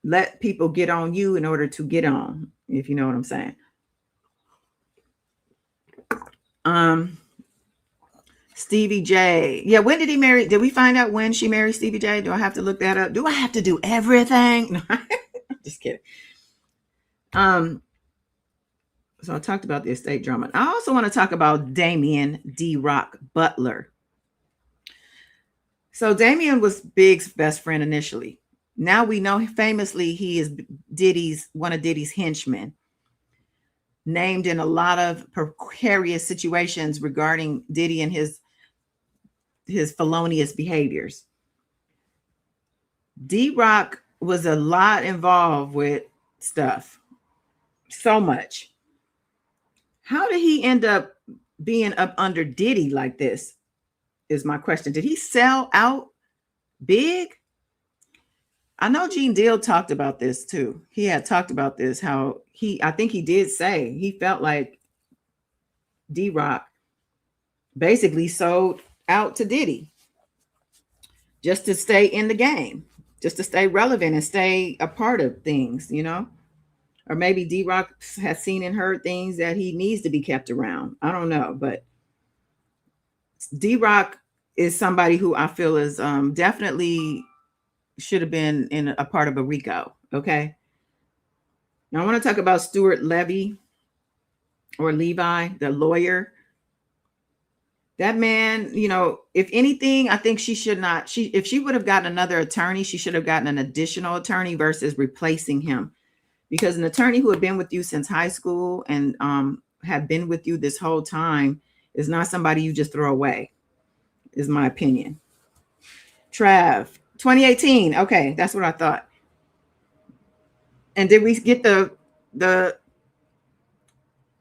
let people get on you in order to get on, if you know what I'm saying. Stevie J. Yeah, when did he marry? Did we find out when she married Stevie J? Do I have to look that up? Do I have to do everything? No, just kidding. So I talked about the estate drama. I also want to talk about Damian D-Rock Butler. So Damian was Big's best friend initially. Now we know famously he is one of Diddy's henchmen, named in a lot of precarious situations regarding Diddy and his felonious behaviors. D-Rock was a lot involved with stuff. So much. How did he end up being up under Diddy like this is my question. Did he sell out Big? I know Gene Deal talked about this too. He had talked about this, how I think he did say he felt like D-Rock basically sold out to Diddy just to stay in the game, just to stay relevant and stay a part of things, or maybe D-Rock has seen and heard things that he needs to be kept around. I don't know, but D-Rock is somebody who I feel is definitely should have been in a part of a RICO. Okay. Now I want to talk about Stuart Levy. or Levi, the lawyer. That man, you know, if anything, I think she should not. If she would have gotten another attorney, she should have gotten an additional attorney versus replacing him. Because an attorney who had been with you since high school and had been with you this whole time is not somebody you just throw away, is my opinion. Trav, 2018. Okay, that's what I thought. And did we get the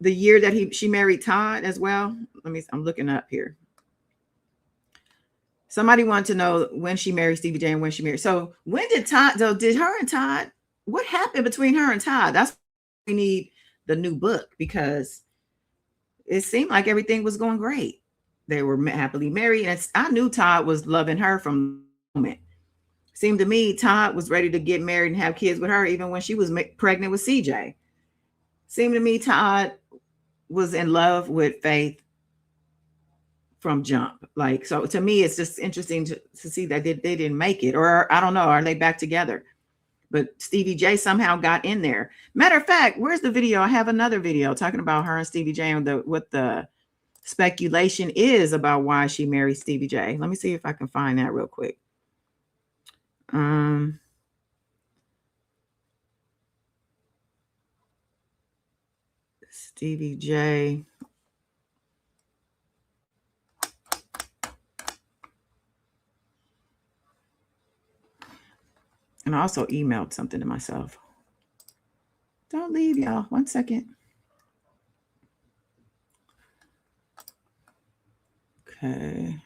year that she married Todd as well? I'm looking up here. Somebody wanted to know when she married Stevie J and when she married. So when did her and Todd, what happened between her and Todd? That's why we need the new book, because it seemed like everything was going great. They were happily married. And I knew Todd was loving her from the moment. Seemed to me Todd was ready to get married and have kids with her even when she was pregnant with CJ. Seemed to me Todd was in love with Faith from jump. Like, so to me, it's just interesting to see that they didn't make it, or I don't know, are they back together? But Stevie J somehow got in there. Matter of fact, where's the video? I have another video talking about her and Stevie J and what the speculation is about why she married Stevie J. Let me see if I can find that real quick. Stevie J. And I also emailed something to myself. Don't leave, y'all. 1 second. Okay.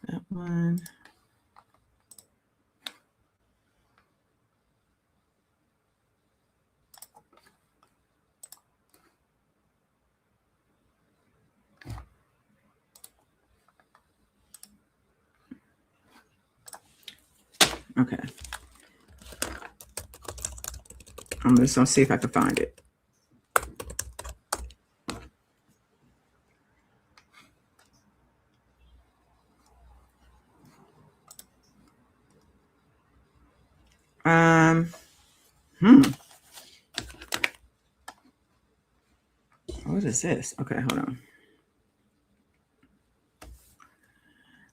That one. Okay. I'm just gonna see if I can find it. What is this? Okay, hold on.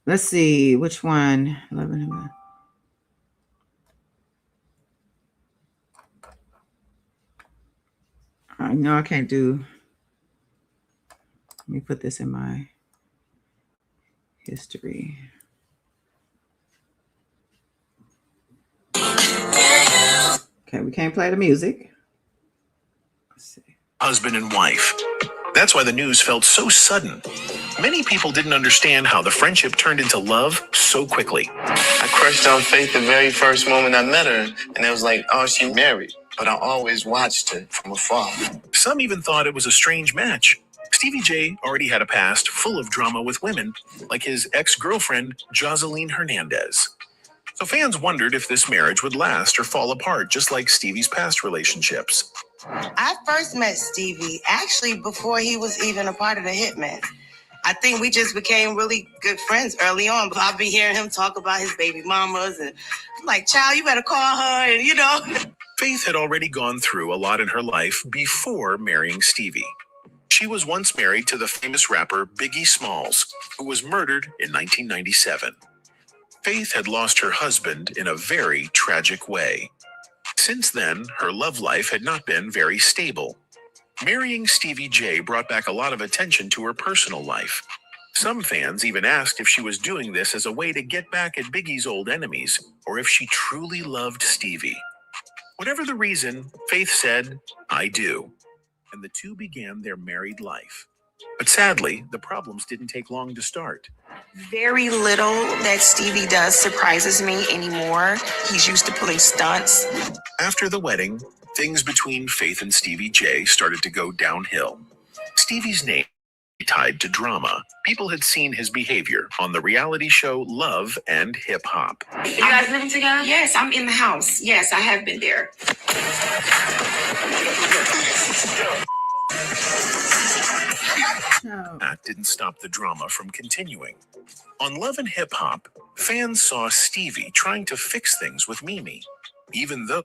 Let's see which one. 11. I know I can't do. Let me put this in my history. Okay, we can't play the music. Let's see. Husband and wife. That's why the news felt so sudden. Many people didn't understand how the friendship turned into love so quickly. I crushed on Faith the very first moment I met her, and it was like, oh, she married. But I always watched her from afar. Some even thought it was a strange match. Stevie J already had a past full of drama with women, like his ex-girlfriend, Joseline Hernandez. So fans wondered if this marriage would last or fall apart, just like Stevie's past relationships. I first met Stevie actually before he was even a part of the Hitmen. I think we just became really good friends early on. But I'll be hearing him talk about his baby mamas, and I'm like, child, you better call her, and you know. Faith had already gone through a lot in her life before marrying Stevie. She was once married to the famous rapper Biggie Smalls, who was murdered in 1997. Faith had lost her husband in a very tragic way. Since then, her love life had not been very stable. Marrying Stevie J brought back a lot of attention to her personal life. Some fans even asked if she was doing this as a way to get back at Biggie's old enemies, or if she truly loved Stevie. Whatever the reason, Faith said, "I do." And the two began their married life. But sadly, the problems didn't take long to start. Very little that Stevie does surprises me anymore. He's used to pulling stunts. After the wedding, things between Faith and Stevie J started to go downhill. Stevie's name tied to drama. People had seen his behavior on the reality show Love and Hip Hop. You guys living together? Yes, I'm in the house. Yes, I have been there. That didn't stop the drama from continuing. On Love and Hip Hop, fans saw Stevie trying to fix things with Mimi, even though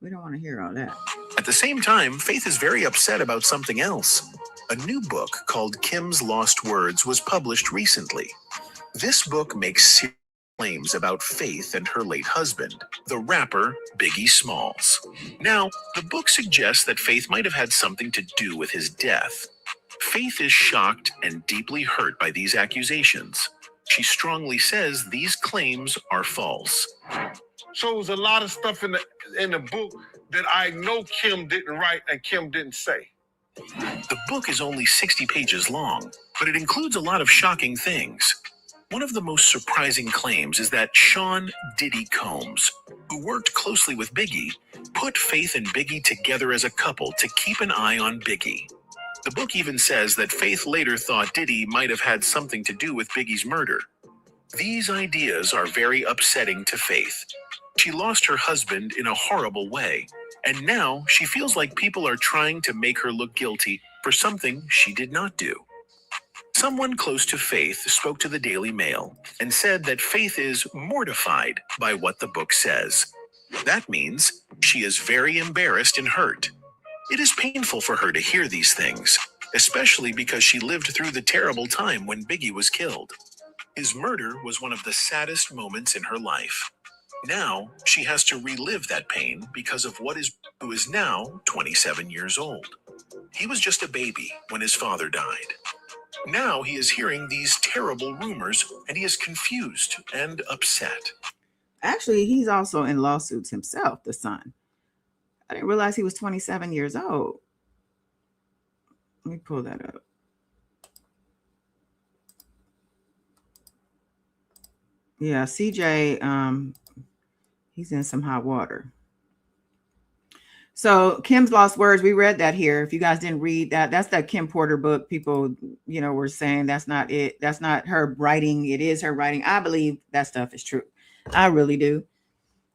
We don't want to hear all that. at the same time, Faith is very upset about something else. A new book called Kim's Lost Words was published recently. This book makes serious claims about Faith and her late husband, the rapper Biggie Smalls. Now, the book suggests that Faith might have had something to do with his death. Faith is shocked and deeply hurt by these accusations. She strongly says these claims are false. So it was a lot of stuff in the book that I know Kim didn't write and Kim didn't say. The book is only 60 pages long, but it includes a lot of shocking things. One of the most surprising claims is that Sean Diddy Combs, who worked closely with Biggie, put Faith and Biggie together as a couple to keep an eye on Biggie. The book even says that Faith later thought Diddy might have had something to do with Biggie's murder. These ideas are very upsetting to Faith. She lost her husband in a horrible way, and now she feels like people are trying to make her look guilty for something she did not do. Someone close to Faith spoke to the Daily Mail and said that Faith is mortified by what the book says. That means she is very embarrassed and hurt. It is painful for her to hear these things, especially because she lived through the terrible time when Biggie was killed. His murder was one of the saddest moments in her life. Now, she has to relive that pain because of who is now 27 years old. He was just a baby when his father died. Now he is hearing these terrible rumors, and he is confused and upset. Actually, he's also in lawsuits himself, the son. I didn't realize he was 27 years old. Let me pull that up. Yeah, CJ, he's in some hot water. So Kim's Lost Words, we read that here. If you guys didn't read that, that's that Kim Porter book. People, were saying that's not it. That's not her writing. It is her writing. I believe that stuff is true. I really do.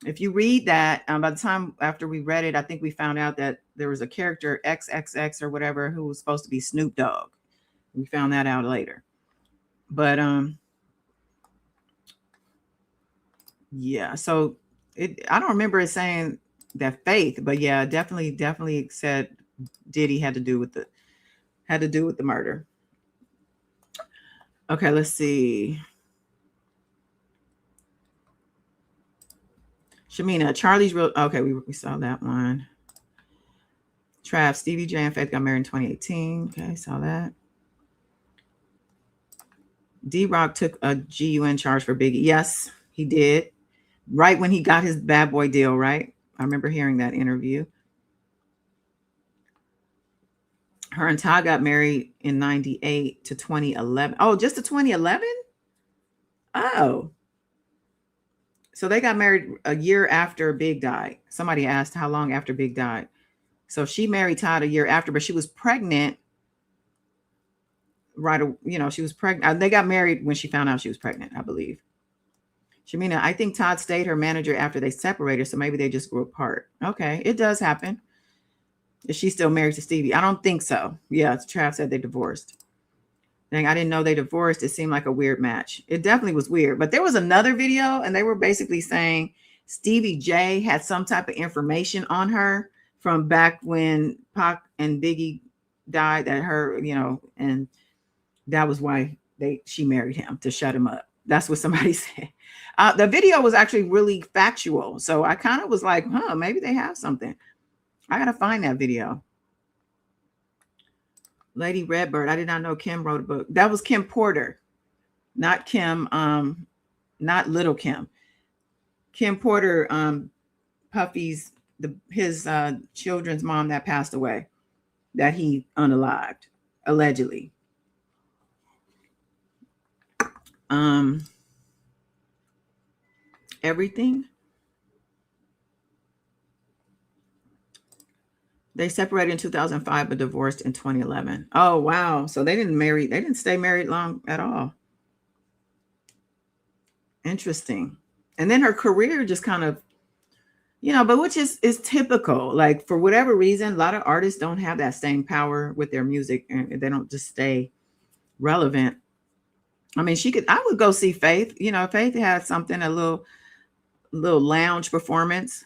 If you read that, by the time after we read it, I think we found out that there was a character XXX or whatever who was supposed to be Snoop Dogg. We found that out later. But yeah, so I don't remember it saying that Faith, but yeah, definitely said Diddy had to do with the murder. Okay, let's see. Shamina, Charlie's real. Okay, we saw that one. Trav, Stevie J and Faith got married in 2018. Okay, saw that. D-Rock took a GUN charge for Biggie. Yes, he did. Right when he got his Bad Boy deal, right? I remember hearing that interview. Her and Todd got married in 98 to 2011. Oh, just to 2011? Oh. So they got married a year after Big died. Somebody asked how long after Big died. So she married Todd a year after, but she was pregnant. Right, she was pregnant. They got married when she found out she was pregnant, I believe. Shamina, I think Todd stayed her manager after they separated, so maybe they just grew apart. Okay, it does happen. Is she still married to Stevie? I don't think so. Yeah, Trav said they divorced. Dang, I didn't know they divorced. It seemed like a weird match. It definitely was weird. But there was another video, and they were basically saying Stevie J had some type of information on her from back when Pac and Biggie died, that her, and that was why she married him, to shut him up. That's what somebody said. The video was actually really factual. So I kind of was like, maybe they have something. I got to find that video. Lady Redbird. I did not know Kim wrote a book. That was Kim Porter, not Kim, not Little Kim. Kim Porter, Puffy's, his children's mom that passed away, that he unalived, allegedly. Everything. They separated in 2005, but divorced in 2011. Oh, wow. So they didn't stay married long at all. Interesting. And then her career just kind of, but which is typical. Like, for whatever reason, a lot of artists don't have that staying power with their music, and they don't just stay relevant. I mean, I would go see Faith. You know, Faith had something, a little lounge performance.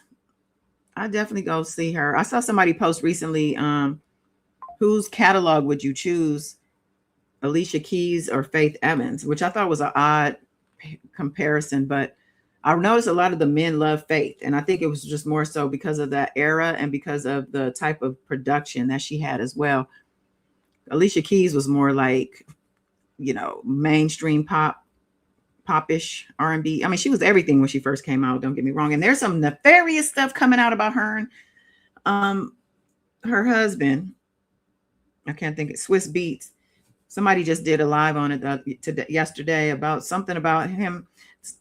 I definitely go see her. I saw somebody post recently, whose catalog would you choose, Alicia Keys or Faith Evans, which I thought was an odd comparison, but I noticed a lot of the men love Faith. And I think it was just more so because of that era and because of the type of production that she had as well. Alicia Keys was more like, you know, mainstream popish R&B. I mean, she was everything when she first came out, don't get me wrong. And there's some nefarious stuff coming out about her and her husband. I can't think of Swiss Beats. Somebody just did a live on it yesterday about something about him,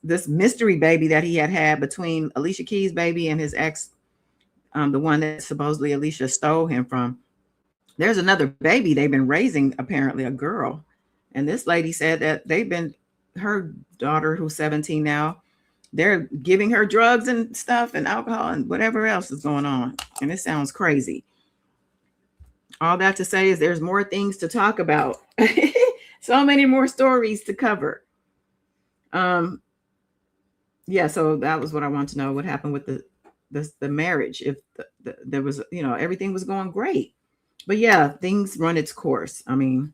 this mystery baby that he had between Alicia Keys' baby and his ex, the one that supposedly Alicia stole him from. There's another baby they've been raising, apparently a girl. And this lady said that her daughter, who's 17 now, they're giving her drugs and stuff and alcohol and whatever else is going on. And it sounds crazy. All that to say is there's more things to talk about. So many more stories to cover. Yeah, so that was what I want to know. What happened with the marriage? If there was, you know, everything was going great. But yeah, things run its course. I mean,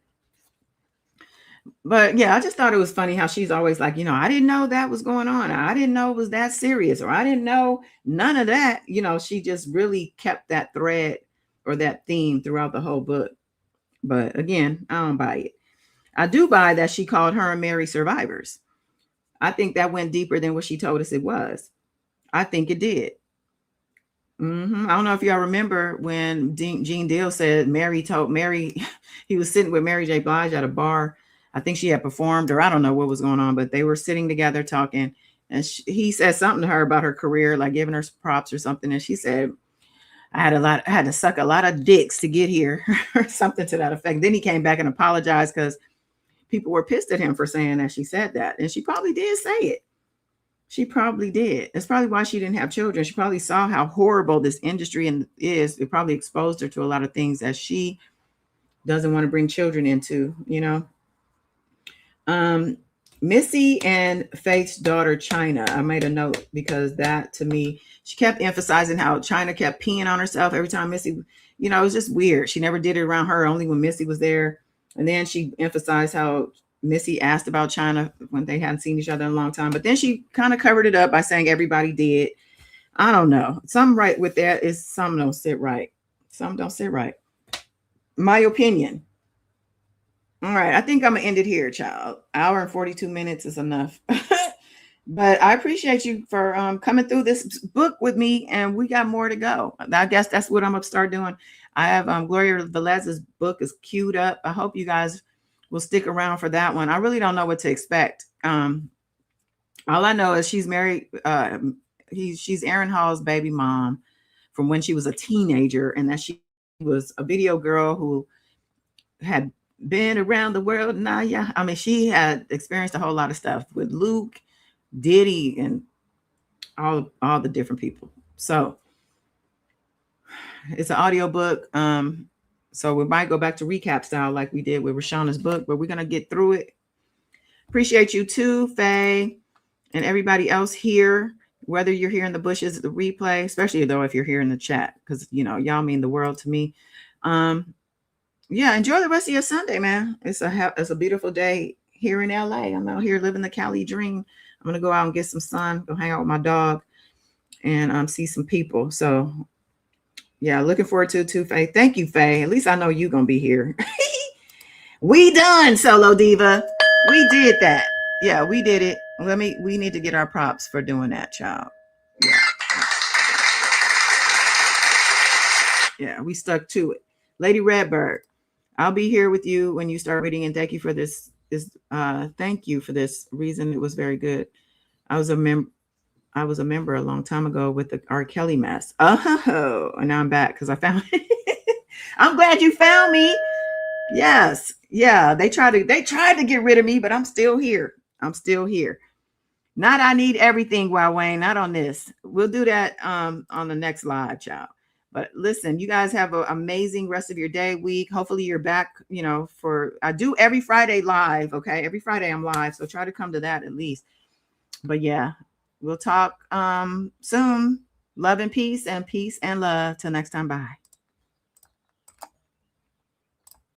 but yeah, I just thought it was funny how she's always like, you know, I didn't know that was going on. I didn't know it was that serious, or I didn't know none of that. You know, she just really kept that thread or that theme throughout the whole book. But again, I don't buy it. I do buy that she called her and Mary survivors. I think that went deeper than what she told us it was. I think it did. I don't know if y'all remember when Gene Deal said Mary told Mary, he was sitting with Mary J. Blige at a bar. I think she had performed, or I don't know what was going on, but they were sitting together talking. And he said something to her about her career, like giving her props or something. And she said, I had to suck a lot of dicks to get here, or something to that effect. Then he came back and apologized because people were pissed at him for saying that she said that. And she probably did say it. She probably did. That's probably why she didn't have children. She probably saw how horrible this industry is. It probably exposed her to a lot of things that she doesn't want to bring children into, you know. Missy and Faith's daughter, China. I made a note because that, to me, she kept emphasizing how China kept peeing on herself every time Missy, you know, it was just weird. She never did it around her, only when Missy was there. And then she emphasized how Missy asked about China when they hadn't seen each other in a long time. But then she kind of covered it up by saying everybody did. I don't know. Some right with that is some don't sit right. Some don't sit right. My opinion. All right. I think I'm going to end it here, child. Hour and 42 minutes is enough. But I appreciate you for coming through this book with me, and we got more to go. I guess that's what I'm going to start doing. I have Gloria Velez's book is queued up. I hope you guys will stick around for that one. I really don't know what to expect. All I know is she's married. She's Aaron Hall's baby mom from when she was a teenager, and that she was a video girl who had been around the world. Now, yeah, I mean, she had experienced a whole lot of stuff with Luke, Diddy, and all the different people. So it's an audio book. So we might go back to recap style like we did with Rashauna's book, but we're going to get through it. Appreciate you too, Faye, and everybody else here, whether you're here in the bushes, the replay, especially though if you're here in the chat, because, you know, y'all mean the world to me. Yeah, enjoy the rest of your Sunday, man. It's a beautiful day here in LA. I'm out here living the Cali dream. I'm going to go out and get some sun, go hang out with my dog, and see some people. So yeah, looking forward to it too, Faye. Thank you, Faye. At least I know you're going to be here. We done, Solo Diva. We did that. Yeah, we did it. We need to get our props for doing that, child. Yeah, we stuck to it. Lady Redbird, I'll be here with you when you start reading, and thank you for this. Thank you for this reason. It was very good. I was a member a long time ago with the R. Kelly mess. Oh, and now I'm back because I found it. I'm glad you found me. Yes. Yeah. They tried to get rid of me, but I'm still here. Not I need everything, Wild Wayne. Not on this. We'll do that on the next live, child. But listen, you guys have an amazing rest of your day, week. Hopefully you're back, for I do every Friday live. Okay. Every Friday I'm live. So try to come to that at least. But yeah, we'll talk soon. Love and peace and love. Till next time. Bye.